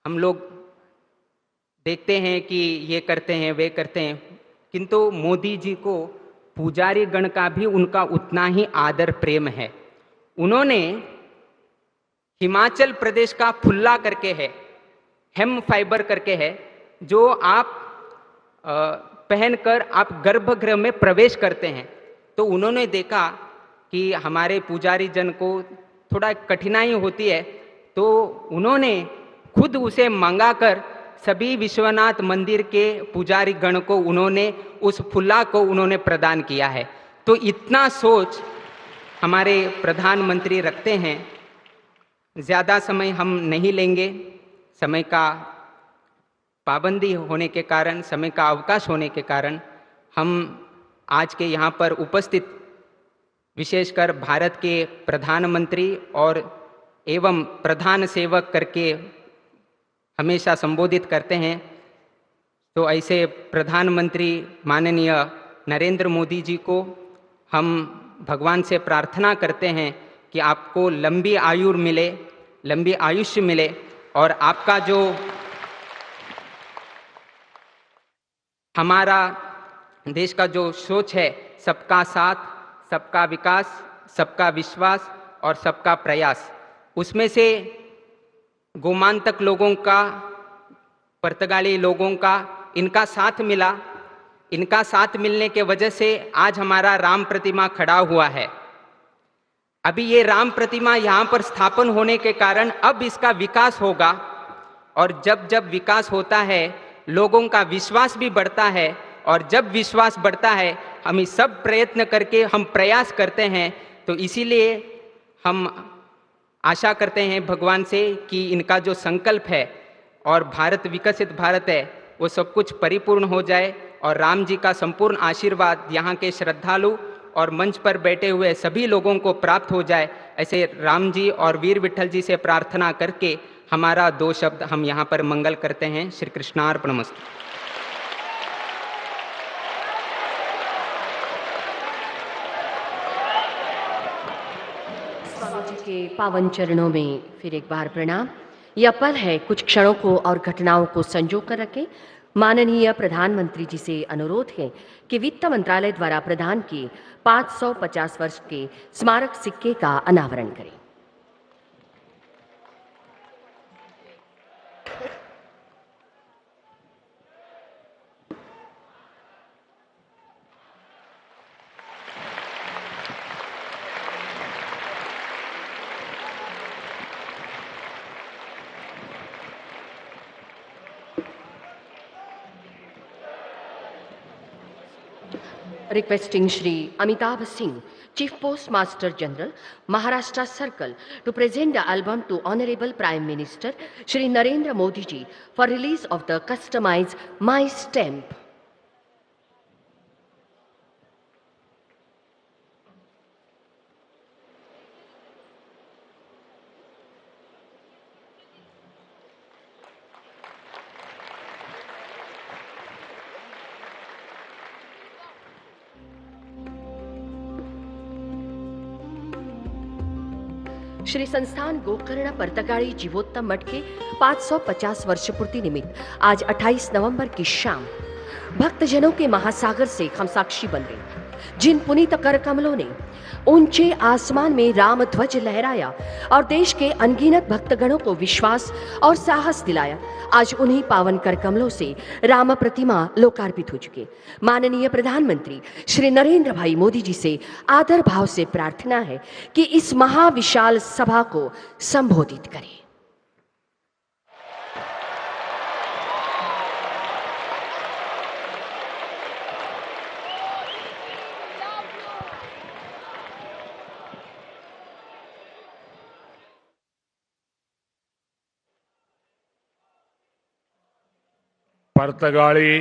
हम लोग देखते हैं कि ये करते हैं वे करते हैं, किंतु मोदी जी को पुजारी गण का भी उनका उतना ही आदर प्रेम है। उन्होंने हिमाचल प्रदेश का फुल्ला करके है, हेम फाइबर करके है, जो आप पहनकर आप गर्भगृह में प्रवेश करते हैं। तो उन्होंने देखा कि हमारे पुजारी जन को थोड़ा कठिनाई होती है, तो उन्होंने खुद उसे मंगाकर सभी विश्वनाथ मंदिर के पुजारी गण को उन्होंने उस फुल्ला को उन्होंने प्रदान किया है। तो इतना सोच हमारे प्रधानमंत्री रखते हैं। ज़्यादा समय हम नहीं लेंगे, समय का पाबंदी होने के कारण, समय का अवकाश होने के कारण हम आज के यहाँ पर उपस्थित विशेषकर भारत के प्रधानमंत्री और एवं प्रधान सेवक करके हमेशा संबोधित करते हैं। तो ऐसे प्रधानमंत्री माननीय नरेंद्र मोदी जी को हम भगवान से प्रार्थना करते हैं कि आपको लंबी आयु मिले, लंबी आयुष्य मिले, और आपका जो हमारा देश का जो सोच है, सबका साथ, सबका विकास, सबका विश्वास और सबका प्रयास, उसमें से गोमांतक लोगों का, पुर्तगाली लोगों का इनका साथ मिला। इनका साथ मिलने के वजह से आज हमारा राम प्रतिमा खड़ा हुआ है। अभी ये राम प्रतिमा यहाँ पर स्थापन होने के कारण अब इसका विकास होगा, और जब जब विकास होता है लोगों का विश्वास भी बढ़ता है, और जब विश्वास बढ़ता है हम इस सब प्रयत्न करके हम प्रयास करते हैं, तो इसीलिए हम आशा करते हैं भगवान से कि इनका जो संकल्प है और भारत विकसित भारत है वो सब कुछ परिपूर्ण हो जाए, और राम जी का संपूर्ण आशीर्वाद यहाँ के श्रद्धालु और मंच पर बैठे हुए सभी लोगों को प्राप्त हो जाए। ऐसे राम जी और वीर विठल जी से प्रार्थना करके हमारा 2 शब्द हम यहाँ पर मंगल करते हैं। श्री कृष्णार्पणमस्तु। स्वामी जी के पावन चरणों में फिर एक बार प्रणाम। यह पल है, कुछ क्षणों को और घटनाओं को संजो कर रखें। माननीय प्रधानमंत्री जी से अनुरोध है कि वित्त मंत्रालय द्वारा प्रदान किए 550 वर्ष के स्मारक सिक्के का अनावरण करें। Requesting Shri Amitabh Singh, Chief Postmaster General, Maharashtra Circle, to present the album to Honorable Prime Minister Shri Narendra Modi ji for release of the customized My Stamp. Shri संस्थान गोकर्ण परतगाड़ी जीवोत्तम मठ के 550 वर्ष पूर्ति निमित्त आज 28 नवंबर की शाम भक्तजनों के महासागर से हम साक्षी बन गए। जिन पुनीत कर कमलों ने ऊंचे आसमान में राम ध्वज लहराया और देश के अनगिनत भक्तगणों को विश्वास और साहस दिलाया, आज उन्हीं पावन कर कमलों से राम प्रतिमा लोकार्पित हो चुके। माननीय प्रधानमंत्री श्री नरेंद्र भाई मोदी जी से आदर भाव से प्रार्थना है कि इस महाविशाल सभा को संबोधित करें। परतगाळी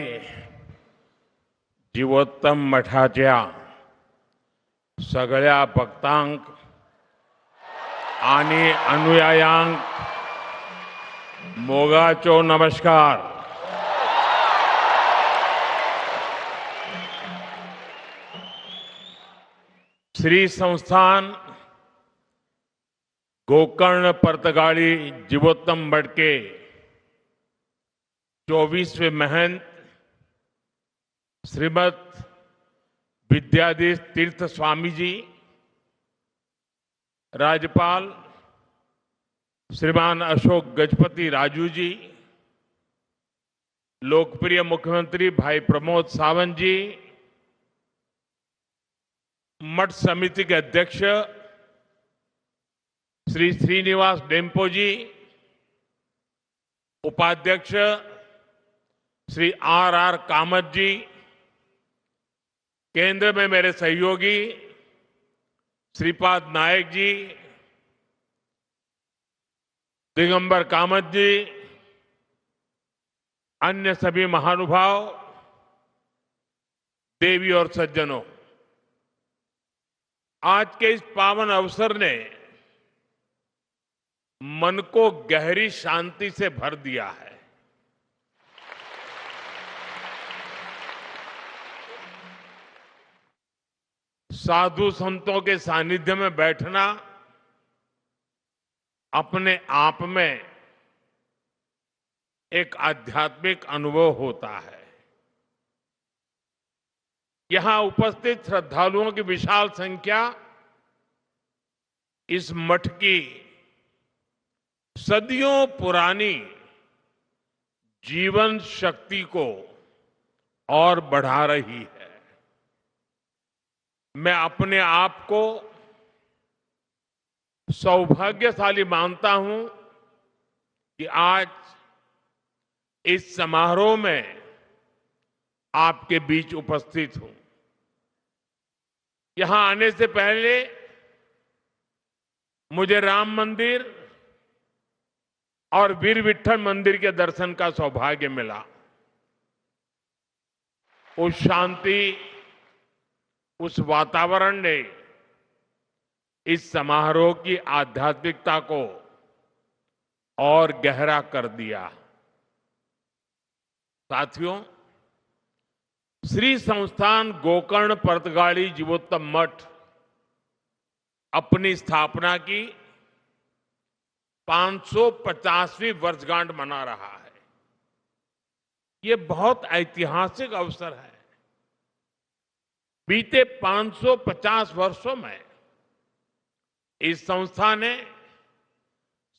जीवोत्तम मठाच्या सगळ्या भक्तांक आणि अनुयायांक मोगाचो नमस्कार। श्री संस्थान गोकर्ण परतगाळी जीवोत्तम मठ के 24वें महंत श्रीमद विद्याधीश तीर्थ स्वामी जी, राज्यपाल श्रीमान अशोक गजपति राजू जी, लोकप्रिय मुख्यमंत्री भाई प्रमोद सावंत जी, मठ समिति के अध्यक्ष श्री श्रीनिवास डेम्पो जी, उपाध्यक्ष श्री आर कामत जी, केंद्र में मेरे सहयोगी श्रीपाद नायक जी, दिगंबर कामत जी, अन्य सभी महानुभाव, देवी और सज्जनों, आज के इस पावन अवसर ने मन को गहरी शांति से भर दिया है। साधु संतों के सानिध्य में बैठना अपने आप में एक आध्यात्मिक अनुभव होता है। यहां उपस्थित श्रद्धालुओं की विशाल संख्या इस मठ की सदियों पुरानी जीवन शक्ति को और बढ़ा रही है। मैं अपने आप को सौभाग्यशाली मानता हूं कि आज इस समारोह में आपके बीच उपस्थित हूं। यहां आने से पहले मुझे राम मंदिर और वीर विट्ठल मंदिर के दर्शन का सौभाग्य मिला। उस शांति, उस वातावरण ने इस समारोह की आध्यात्मिकता को और गहरा कर दिया। साथियों, श्री संस्थान गोकर्ण परतगाड़ी जीवोत्तम मठ अपनी स्थापना की 550वीं वर्षगांठ मना रहा है। ये बहुत ऐतिहासिक अवसर है। बीते 550 वर्षों में इस संस्था ने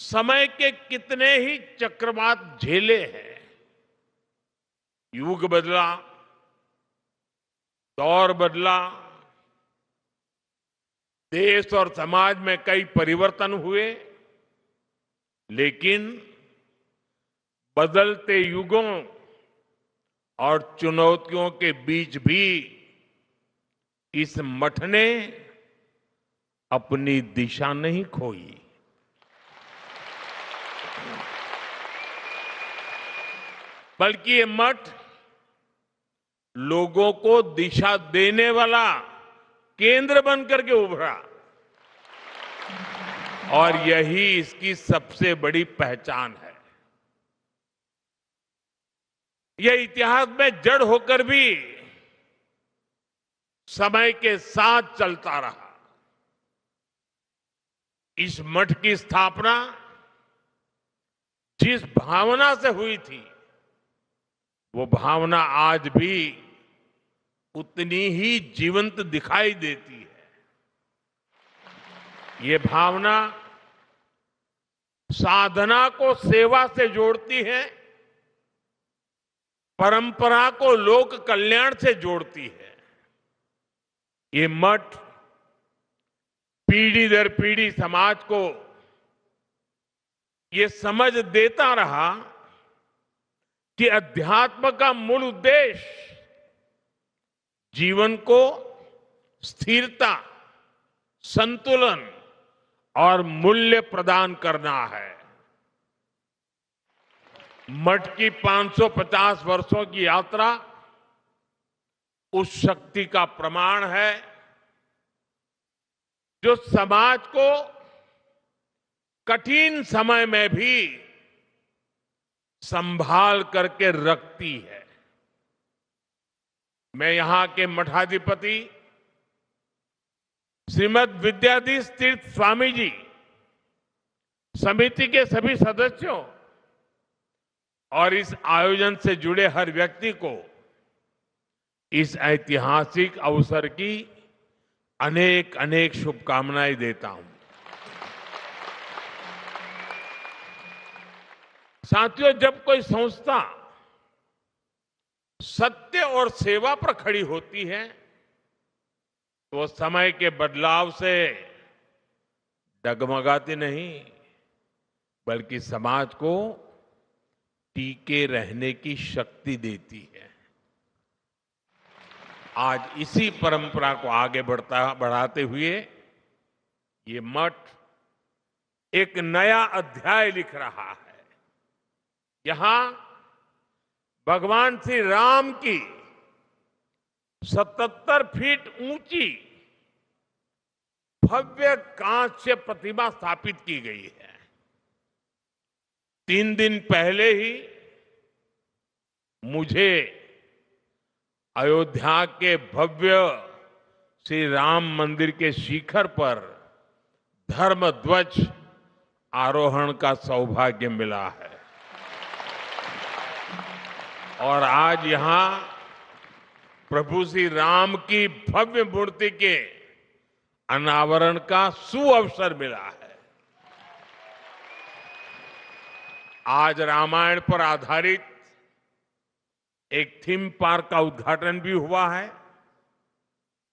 समय के कितने ही चक्रवात झेले हैं। युग बदला, दौर बदला, देश और समाज में कई परिवर्तन हुए, लेकिन बदलते युगों और चुनौतियों के बीच भी इस मठ ने अपनी दिशा नहीं खोई। बल्कि ये मठ लोगों को दिशा देने वाला केंद्र बनकर के उभरा, और यही इसकी सबसे बड़ी पहचान है। यह इतिहास में जड़ होकर भी समय के साथ चलता रहा। इस मठ की स्थापना जिस भावना से हुई थी, वो भावना आज भी उतनी ही जीवंत दिखाई देती है। ये भावना साधना को सेवा से जोड़ती है, परंपरा को लोक कल्याण से जोड़ती है। ये मठ पीढ़ी दर पीढ़ी समाज को ये समझ देता रहा कि अध्यात्म का मूल उद्देश्य जीवन को स्थिरता, संतुलन और मूल्य प्रदान करना है। मठ की 550 वर्षों की यात्रा उस शक्ति का प्रमाण है जो समाज को कठिन समय में भी संभाल करके रखती है। मैं यहां के मठाधिपति श्रीमद विद्याधीश तीर्थ स्वामी जी, समिति के सभी सदस्यों और इस आयोजन से जुड़े हर व्यक्ति को इस ऐतिहासिक अवसर की अनेक अनेक शुभकामनाएं देता हूं। साथियों, जब कोई संस्था सत्य और सेवा पर खड़ी होती है तो समय के बदलाव से डगमगाती नहीं, बल्कि समाज को टीके रहने की शक्ति देती है। आज इसी परंपरा को आगे बढ़ाते हुए ये मठ एक नया अध्याय लिख रहा है। यहां भगवान श्री राम की 77 फीट ऊंची भव्य कांस्य प्रतिमा स्थापित की गई है। 3 दिन पहले ही मुझे अयोध्या के भव्य श्री राम मंदिर के शिखर पर धर्म ध्वज आरोहण का सौभाग्य मिला है, और आज यहां प्रभु श्री राम की भव्य मूर्ति के अनावरण का सुअवसर मिला है। आज रामायण पर आधारित एक थीम पार्क का उद्घाटन भी हुआ है।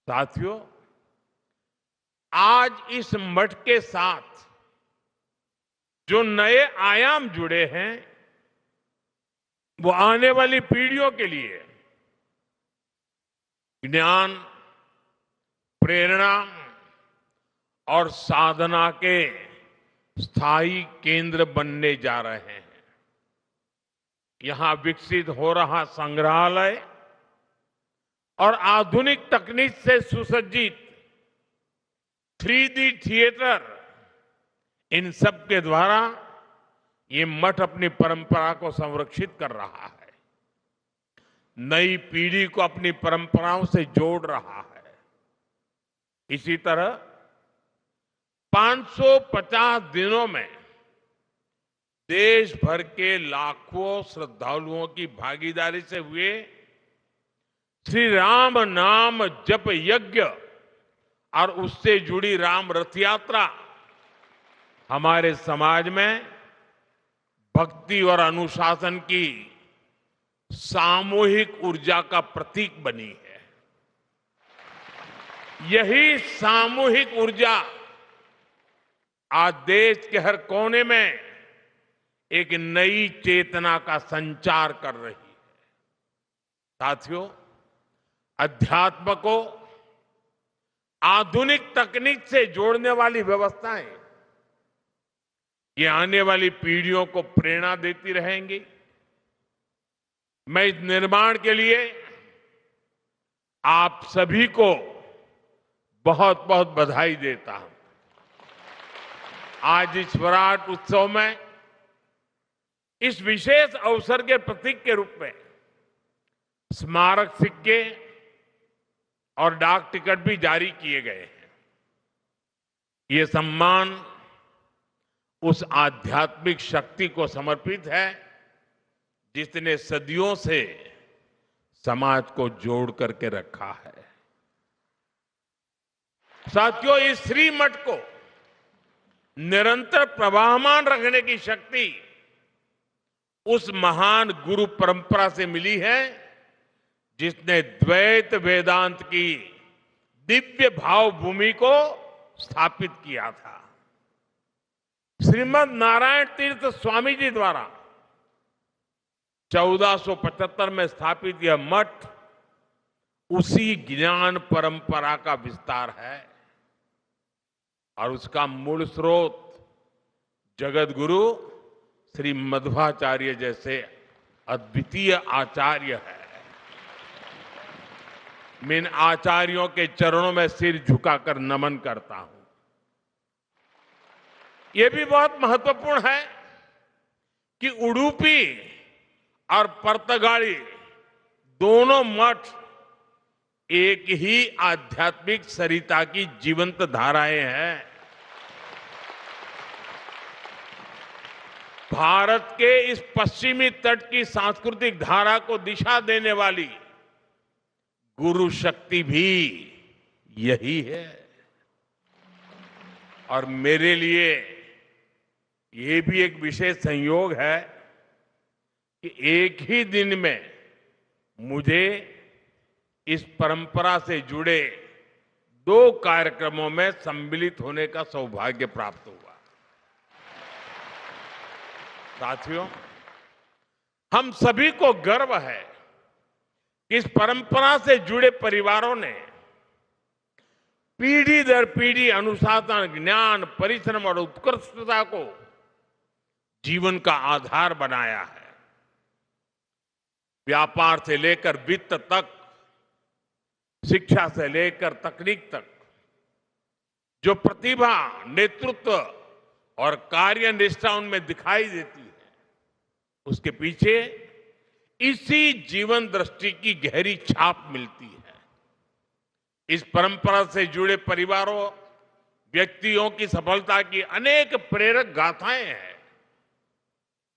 साथियों, आज इस मठ के साथ जो नए आयाम जुड़े हैं, वो आने वाली पीढ़ियों के लिए ज्ञान, प्रेरणा और साधना के स्थायी केंद्र बनने जा रहे हैं। यहां विकसित हो रहा संग्रहालय और आधुनिक तकनीक से सुसज्जित 3D थिएटर, इन सब के द्वारा ये मठ अपनी परंपरा को संरक्षित कर रहा है, नई पीढ़ी को अपनी परंपराओं से जोड़ रहा है। इसी तरह 550 दिनों में देश भर के लाखों श्रद्धालुओं की भागीदारी से हुए श्री राम नाम जप यज्ञ और उससे जुड़ी राम रथ यात्रा हमारे समाज में भक्ति और अनुशासन की सामूहिक ऊर्जा का प्रतीक बनी है। यही सामूहिक ऊर्जा आज देश के हर कोने में एक नई चेतना का संचार कर रही है। साथियों, अध्यात्म को आधुनिक तकनीक से जोड़ने वाली व्यवस्थाएं ये आने वाली पीढ़ियों को प्रेरणा देती रहेंगी। मैं इस निर्माण के लिए आप सभी को बहुत बहुत बधाई देता हूं। आज इस स्वराट उत्सव में इस विशेष अवसर के प्रतीक के रूप में स्मारक सिक्के और डाक टिकट भी जारी किए गए हैं। ये सम्मान उस आध्यात्मिक शक्ति को समर्पित है जिसने सदियों से समाज को जोड़ करके रखा है। साथियों, इस श्री मठ को निरंतर प्रवाहमान रखने की शक्ति उस महान गुरु परंपरा से मिली है जिसने द्वैत वेदांत की दिव्य भाव भूमि को स्थापित किया था। श्रीमद नारायण तीर्थ स्वामी जी द्वारा 1475 में स्थापित यह मठ उसी ज्ञान परंपरा का विस्तार है और उसका मूल स्रोत जगत गुरु श्री मध्वाचार्य जैसे अद्वितीय आचार्य है। मैं इन आचार्यों के चरणों में सिर झुकाकर नमन करता हूं। यह भी बहुत महत्वपूर्ण है कि उडुपी और पर्तगाली दोनों मठ एक ही आध्यात्मिक सरिता की जीवंत धाराएं हैं। भारत के इस पश्चिमी तट की सांस्कृतिक धारा को दिशा देने वाली गुरु शक्ति भी यही है। और मेरे लिए ये भी एक विशेष संयोग है कि एक ही दिन में मुझे इस परंपरा से जुड़े 2 कार्यक्रमों में सम्मिलित होने का सौभाग्य प्राप्त हुआ। साथियों, हम सभी को गर्व है कि इस परंपरा से जुड़े परिवारों ने पीढ़ी दर पीढ़ी अनुशासन, ज्ञान, परिश्रम और उत्कृष्टता को जीवन का आधार बनाया है। व्यापार से लेकर वित्त तक, शिक्षा से लेकर तकनीक तक जो प्रतिभा, नेतृत्व और कार्यनिष्ठा उनमें दिखाई देती है, उसके पीछे इसी जीवन दृष्टि की गहरी छाप मिलती है। इस परंपरा से जुड़े परिवारों, व्यक्तियों की सफलता की अनेक प्रेरक गाथाएं हैं।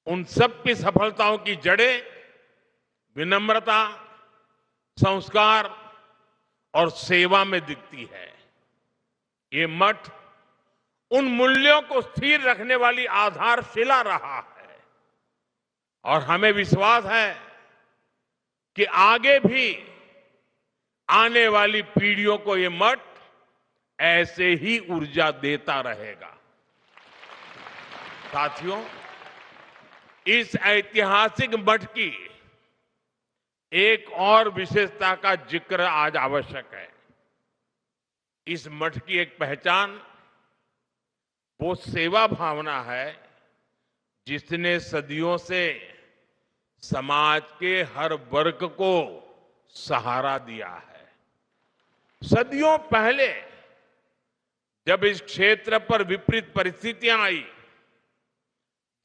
उन सब की सफलताओं की जड़ें विनम्रता, संस्कार और सेवा में दिखती है। ये मठ उन मूल्यों को स्थिर रखने वाली आधारशिला रहा है और हमें विश्वास है कि आगे भी आने वाली पीढ़ियों को ये मठ ऐसे ही ऊर्जा देता रहेगा। साथियों, इस ऐतिहासिक मठ की एक और विशेषता का जिक्र आज आवश्यक है। इस मठ की एक पहचान वो सेवा भावना है जिसने सदियों से समाज के हर वर्ग को सहारा दिया है। सदियों पहले जब इस क्षेत्र पर विपरीत परिस्थितियां आई,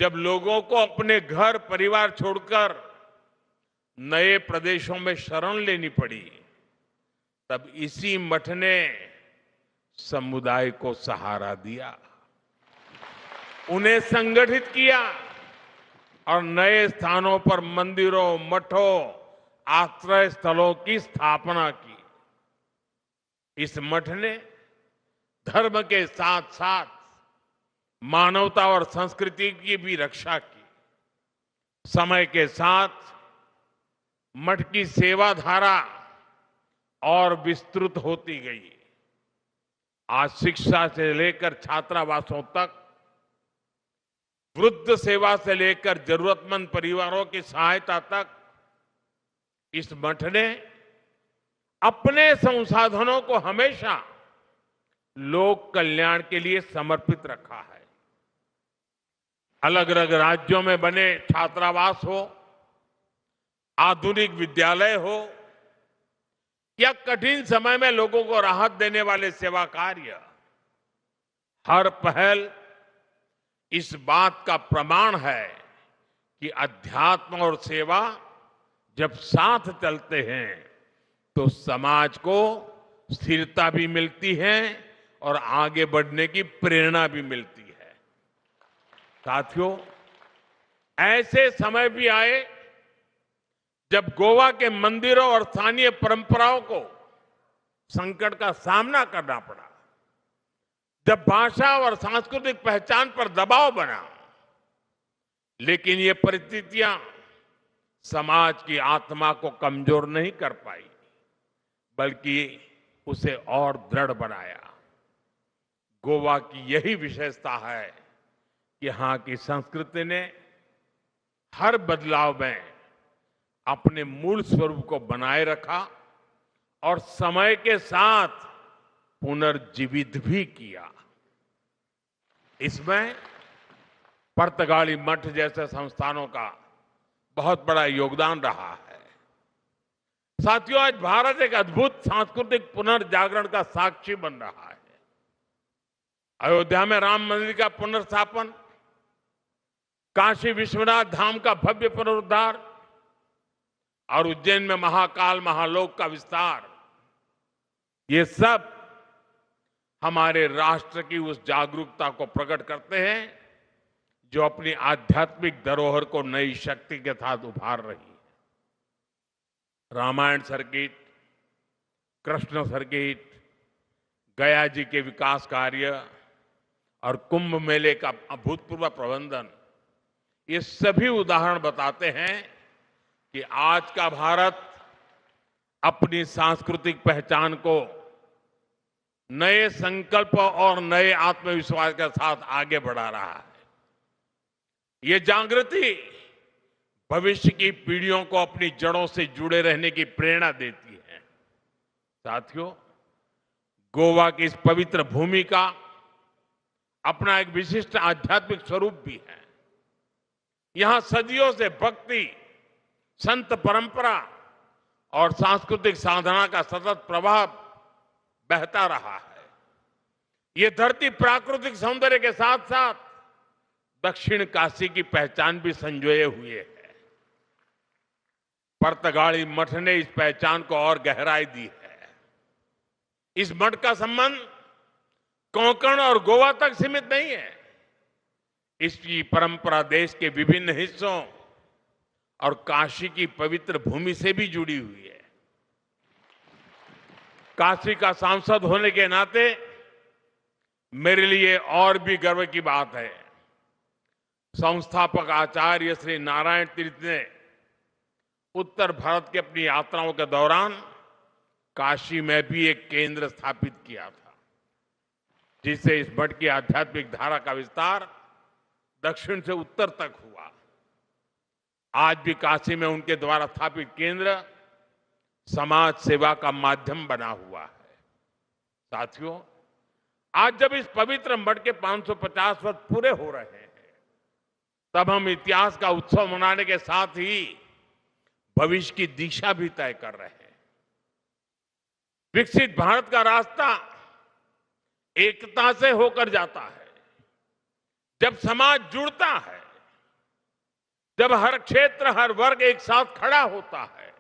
जब लोगों को अपने घर परिवार छोड़कर नए प्रदेशों में शरण लेनी पड़ी, तब इसी मठ ने समुदाय को सहारा दिया, उन्हें संगठित किया और नए स्थानों पर मंदिरों, मठों, आश्रय स्थलों की स्थापना की। इस मठ ने धर्म के साथ साथ मानवता और संस्कृति की भी रक्षा की। समय के साथ मठ की सेवा धारा और विस्तृत होती गई। आज शिक्षा से लेकर छात्रावासों तक, वृद्ध सेवा से लेकर जरूरतमंद परिवारों की सहायता तक, इस मठ ने अपने संसाधनों को हमेशा लोक कल्याण के लिए समर्पित रखा है। अलग अलग राज्यों में बने छात्रावास हो, आधुनिक विद्यालय हो या कठिन समय में लोगों को राहत देने वाले सेवा कार्य, हर पहल इस बात का प्रमाण है कि अध्यात्म और सेवा जब साथ चलते हैं तो समाज को स्थिरता भी मिलती है और आगे बढ़ने की प्रेरणा भी मिलती है। साथियों, ऐसे समय भी आए जब गोवा के मंदिरों और स्थानीय परंपराओं को संकट का सामना करना पड़ा, जब भाषा और सांस्कृतिक पहचान पर दबाव बना, लेकिन ये परिस्थितियां समाज की आत्मा को कमजोर नहीं कर पाई, बल्कि उसे और दृढ़ बनाया। गोवा की यही विशेषता है कि यहाँ की संस्कृति ने हर बदलाव में अपने मूल स्वरूप को बनाए रखा और समय के साथ पुनर्जीवित भी किया। इसमें पुर्तगाली मठ जैसे संस्थानों का बहुत बड़ा योगदान रहा है। साथियों, आज भारत एक अद्भुत सांस्कृतिक पुनर्जागरण का साक्षी बन रहा है। अयोध्या में राम मंदिर का पुनर्स्थापन, काशी विश्वनाथ धाम का भव्य पुनरुद्धार और उज्जैन में महाकाल महालोक का विस्तार, ये सब हमारे राष्ट्र की उस जागरूकता को प्रकट करते हैं जो अपनी आध्यात्मिक धरोहर को नई शक्ति के साथ उभार रही है। रामायण सर्किट, कृष्ण सर्किट, गया जी के विकास कार्य और कुंभ मेले का अभूतपूर्व प्रबंधन, ये सभी उदाहरण बताते हैं कि आज का भारत अपनी सांस्कृतिक पहचान को नए संकल्प और नए आत्मविश्वास के साथ आगे बढ़ा रहा है। ये जागृति भविष्य की पीढ़ियों को अपनी जड़ों से जुड़े रहने की प्रेरणा देती है। साथियों, गोवा की इस पवित्र भूमि का अपना एक विशिष्ट आध्यात्मिक स्वरूप भी है। यहां सदियों से भक्ति, संत परंपरा और सांस्कृतिक साधना का सतत प्रवाह बहता रहा है। ये धरती प्राकृतिक सौंदर्य के साथ साथ दक्षिण काशी की पहचान भी संजोए हुए है। पुर्तगाली मठ ने इस पहचान को और गहराई दी है। इस मठ का संबंध कोंकण और गोवा तक सीमित नहीं है। इसकी परंपरा देश के विभिन्न हिस्सों और काशी की पवित्र भूमि से भी जुड़ी हुई है। काशी का सांसद होने के नाते मेरे लिए और भी गर्व की बात है। संस्थापक आचार्य श्री नारायण तीर्थ ने उत्तर भारत की अपनी यात्राओं के दौरान काशी में भी एक केंद्र स्थापित किया था, जिससे इस मठ की आध्यात्मिक धारा का विस्तार दक्षिण से उत्तर तक हुआ। आज भी काशी में उनके द्वारा स्थापित केंद्र समाज सेवा का माध्यम बना हुआ है। साथियों, आज जब इस पवित्र मठ के 550 वर्ष पूरे हो रहे हैं, तब हम इतिहास का उत्सव मनाने के साथ ही भविष्य की दिशा भी तय कर रहे हैं। विकसित भारत का रास्ता एकता से होकर जाता है। जब समाज जुड़ता है, जब हर क्षेत्र, हर वर्ग एक साथ खड़ा होता है,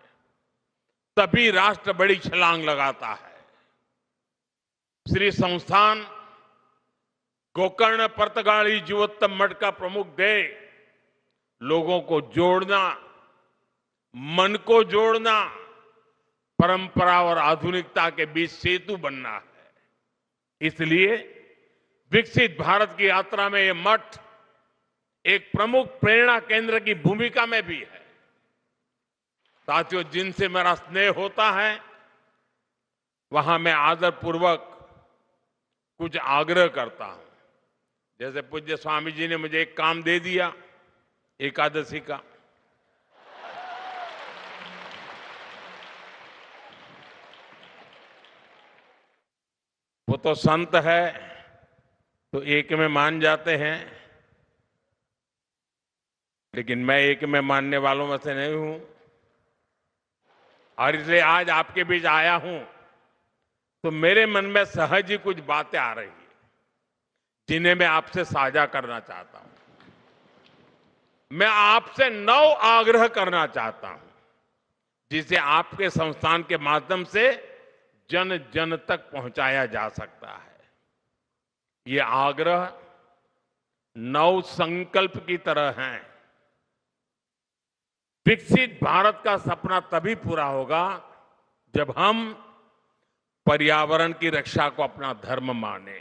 तभी राष्ट्र बड़ी छलांग लगाता है। श्री संस्थान गोकर्ण पर्तगाली जीवोत्तम मठ का प्रमुख ध्येय लोगों को जोड़ना, मन को जोड़ना, परंपरा और आधुनिकता के बीच सेतु बनना है। इसलिए विकसित भारत की यात्रा में यह मठ एक प्रमुख प्रेरणा केंद्र की भूमिका में भी है। साथियों, जिनसे मेरा स्नेह होता है, वहां मैं आदरपूर्वक कुछ आग्रह करता हूं। जैसे पूज्य स्वामी जी ने मुझे एक काम दे दिया एकादशी का। वो तो संत है तो एक में मान जाते हैं, लेकिन मैं एक में मानने वालों में से नहीं हूं, और इसलिए आज आपके बीच आया हूं तो मेरे मन में सहज ही कुछ बातें आ रही हैं जिन्हें मैं आपसे साझा करना चाहता हूं। मैं आपसे 9 आग्रह करना चाहता हूं जिसे आपके संस्थान के माध्यम से जन जन तक पहुंचाया जा सकता है। ये आग्रह 9 संकल्प की तरह हैं। विकसित भारत का सपना तभी पूरा होगा जब हम पर्यावरण की रक्षा को अपना धर्म माने।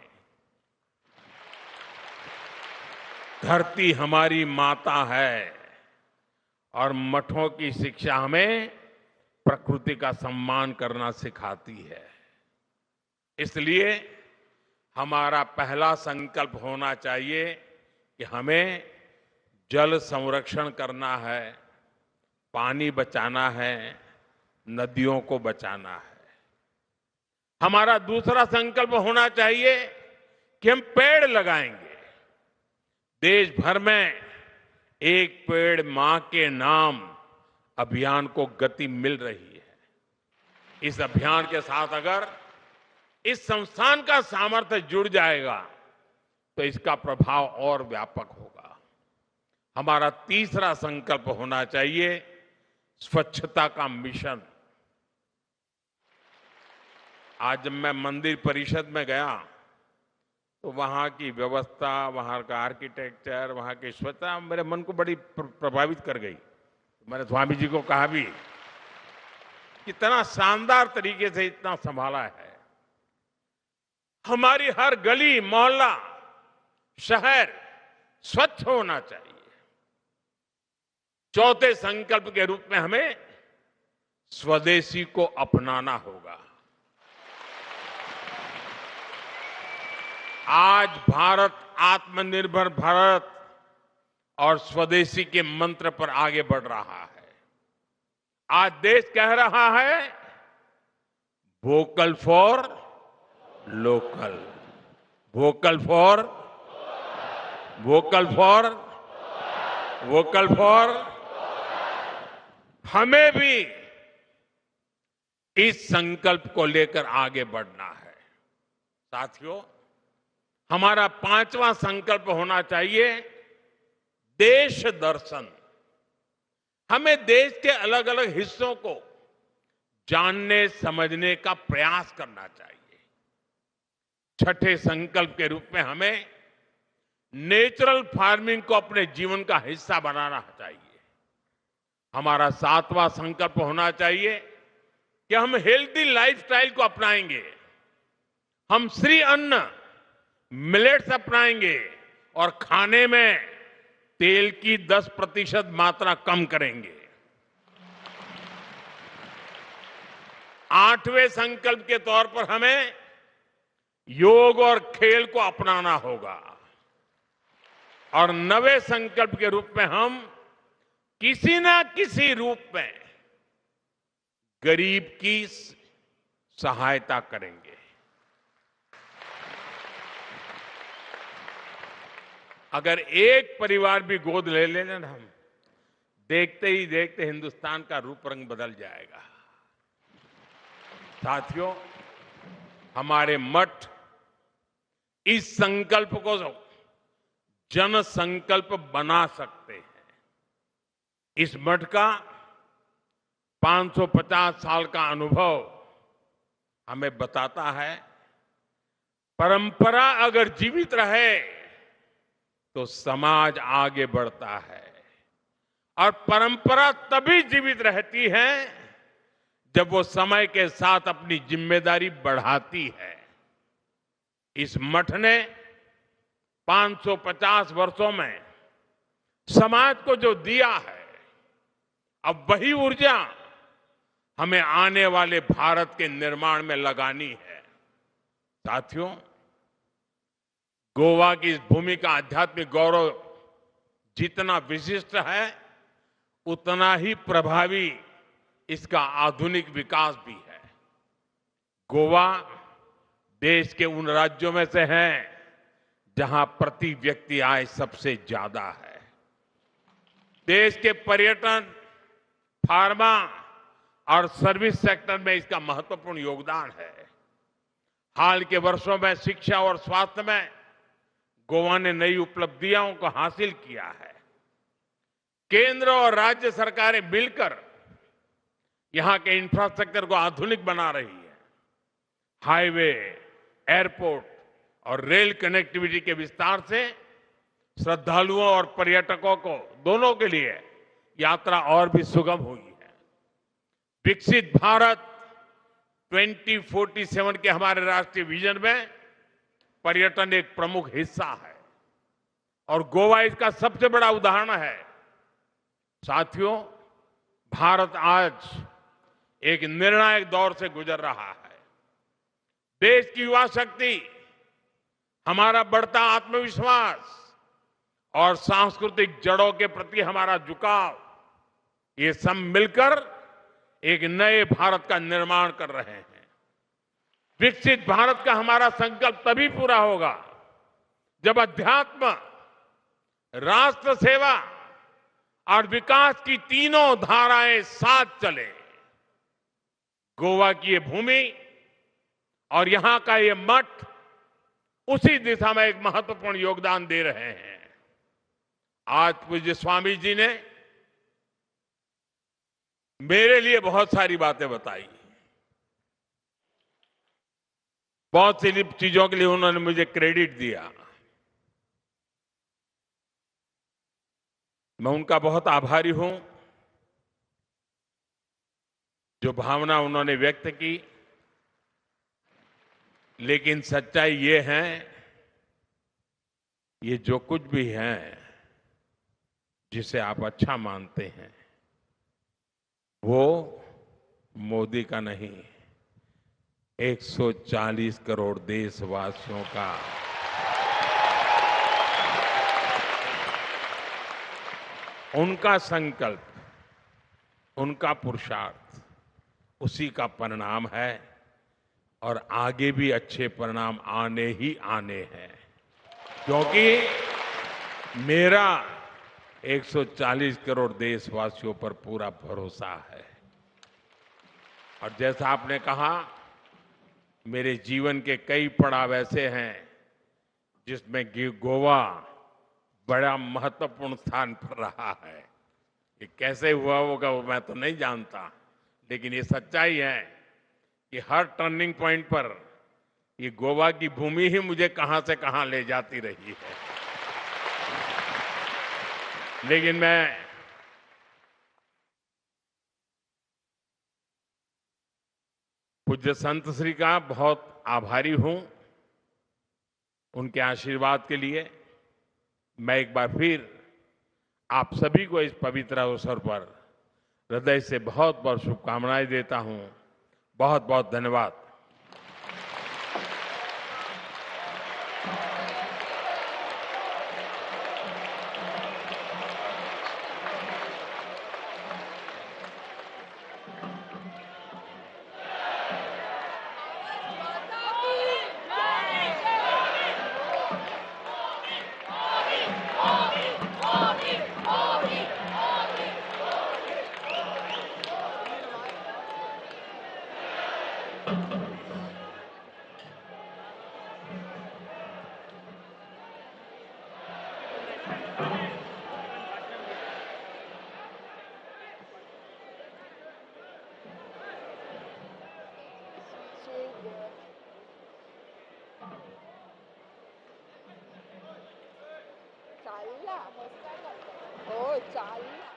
धरती हमारी माता है और मठों की शिक्षा हमें प्रकृति का सम्मान करना सिखाती है। इसलिए हमारा पहला संकल्प होना चाहिए कि हमें जल संरक्षण करना है, पानी बचाना है, नदियों को बचाना है। हमारा दूसरा संकल्प होना चाहिए कि हम पेड़ लगाएंगे। देश भर में एक पेड़ मां के नाम अभियान को गति मिल रही है। इस अभियान के साथ अगर इस संस्थान का सामर्थ्य जुड़ जाएगा तो इसका प्रभाव और व्यापक होगा। हमारा तीसरा संकल्प होना चाहिए स्वच्छता का मिशन। आज जब मैं मंदिर परिषद में गया तो वहां की व्यवस्था, वहां का आर्किटेक्चर, वहां की स्वच्छता मेरे मन को बड़ी प्रभावित कर गई। मैंने स्वामी जी को कहा भी, कितना शानदार तरीके से इतना संभाला है। हमारी हर गली, मोहल्ला, शहर स्वच्छ होना चाहिए। चौथे संकल्प के रूप में हमें स्वदेशी को अपनाना होगा। आज भारत आत्मनिर्भर भारत और स्वदेशी के मंत्र पर आगे बढ़ रहा है। आज देश कह रहा है vocal for local, vocal for vocal for vocal for. हमें भी इस संकल्प को लेकर आगे बढ़ना है। साथियों, हमारा 5वां संकल्प होना चाहिए देश दर्शन। हमें देश के अलग अलग हिस्सों को जानने समझने का प्रयास करना चाहिए। छठे संकल्प के रूप में हमें नेचुरल फार्मिंग को अपने जीवन का हिस्सा बनाना चाहिए। हमारा 7वां संकल्प होना चाहिए कि हम हेल्दी लाइफस्टाइल को अपनाएंगे। हम श्री अन्न, मिलेट्स अपनाएंगे और खाने में तेल की 10% मात्रा कम करेंगे। 8वें संकल्प के तौर पर हमें योग और खेल को अपनाना होगा। और 9वें संकल्प के रूप में हम किसी ना किसी रूप में गरीब की सहायता करेंगे। अगर एक परिवार भी गोद ले लेना ना हम, देखते ही देखते हिंदुस्तान का रूप रंग बदल जाएगा। साथियों, हमारे मठ इस संकल्प को जन संकल्प बना सकते हैं। इस मठ का 550 साल का अनुभव हमें बताता है, परंपरा अगर जीवित रहे तो समाज आगे बढ़ता है, और परंपरा तभी जीवित रहती है जब वो समय के साथ अपनी जिम्मेदारी बढ़ाती है। इस मठ ने 550 वर्षों में समाज को जो दिया है, अब वही ऊर्जा हमें आने वाले भारत के निर्माण में लगानी है। साथियों, गोवा की इस भूमि का आध्यात्मिक गौरव जितना विशिष्ट है, उतना ही प्रभावी इसका आधुनिक विकास भी है। गोवा देश के उन राज्यों में से है जहां प्रति व्यक्ति आय सबसे ज्यादा है। देश के पर्यटन, फार्मा और सर्विस सेक्टर में इसका महत्वपूर्ण योगदान है। हाल के वर्षों में शिक्षा और स्वास्थ्य में गोवा ने नई उपलब्धियों को हासिल किया है। केंद्र और राज्य सरकारें मिलकर यहां के इंफ्रास्ट्रक्चर को आधुनिक बना रही है। हाईवे, एयरपोर्ट और रेल कनेक्टिविटी के विस्तार से श्रद्धालुओं और पर्यटकों को दोनों के लिए यात्रा और भी सुगम हुई है। विकसित भारत 2047 के हमारे राष्ट्रीय विजन में पर्यटन एक प्रमुख हिस्सा है और गोवा इसका सबसे बड़ा उदाहरण है। साथियों, भारत आज एक निर्णायक दौर से गुजर रहा है। देश की युवा शक्ति, हमारा बढ़ता आत्मविश्वास और सांस्कृतिक जड़ों के प्रति हमारा झुकाव, ये सब मिलकर एक नए भारत का निर्माण कर रहे हैं। विकसित भारत का हमारा संकल्प तभी पूरा होगा जब अध्यात्म, राष्ट्र सेवा और विकास की तीनों धाराएं साथ चले। गोवा की ये भूमि और यहां का ये मठ उसी दिशा में एक महत्वपूर्ण योगदान दे रहे हैं। आज पूज्य स्वामी जी ने मेरे लिए बहुत सारी बातें बताई। बहुत सी चीजों के लिए उन्होंने मुझे क्रेडिट दिया। मैं उनका बहुत आभारी हूं। जो भावना उन्होंने व्यक्त की, लेकिन सच्चाई ये है, ये जो कुछ भी है जिसे आप अच्छा मानते हैं, वो मोदी का नहीं, 140 करोड़ देशवासियों का उनका संकल्प, उनका पुरुषार्थ, उसी का परिणाम है और आगे भी अच्छे परिणाम आने ही आने हैं। क्योंकि मेरा 140 करोड़ देशवासियों पर पूरा भरोसा है। और जैसा आपने कहा, मेरे जीवन के कई पड़ाव ऐसे हैं जिसमें गोवा बड़ा महत्वपूर्ण स्थान पर रहा है। ये कैसे हुआ होगा वो मैं तो नहीं जानता, लेकिन ये सच्चाई है कि हर टर्निंग पॉइंट पर ये गोवा की भूमि ही मुझे कहां से कहां ले जाती रही है। लेकिन मैं पूज्य संत श्री का बहुत आभारी हूं। उनके आशीर्वाद के लिए मैं एक बार फिर आप सभी को इस पवित्र अवसर पर हृदय से बहुत बहुत शुभकामनाएं देता हूं। बहुत बहुत धन्यवाद। चालला हो चालला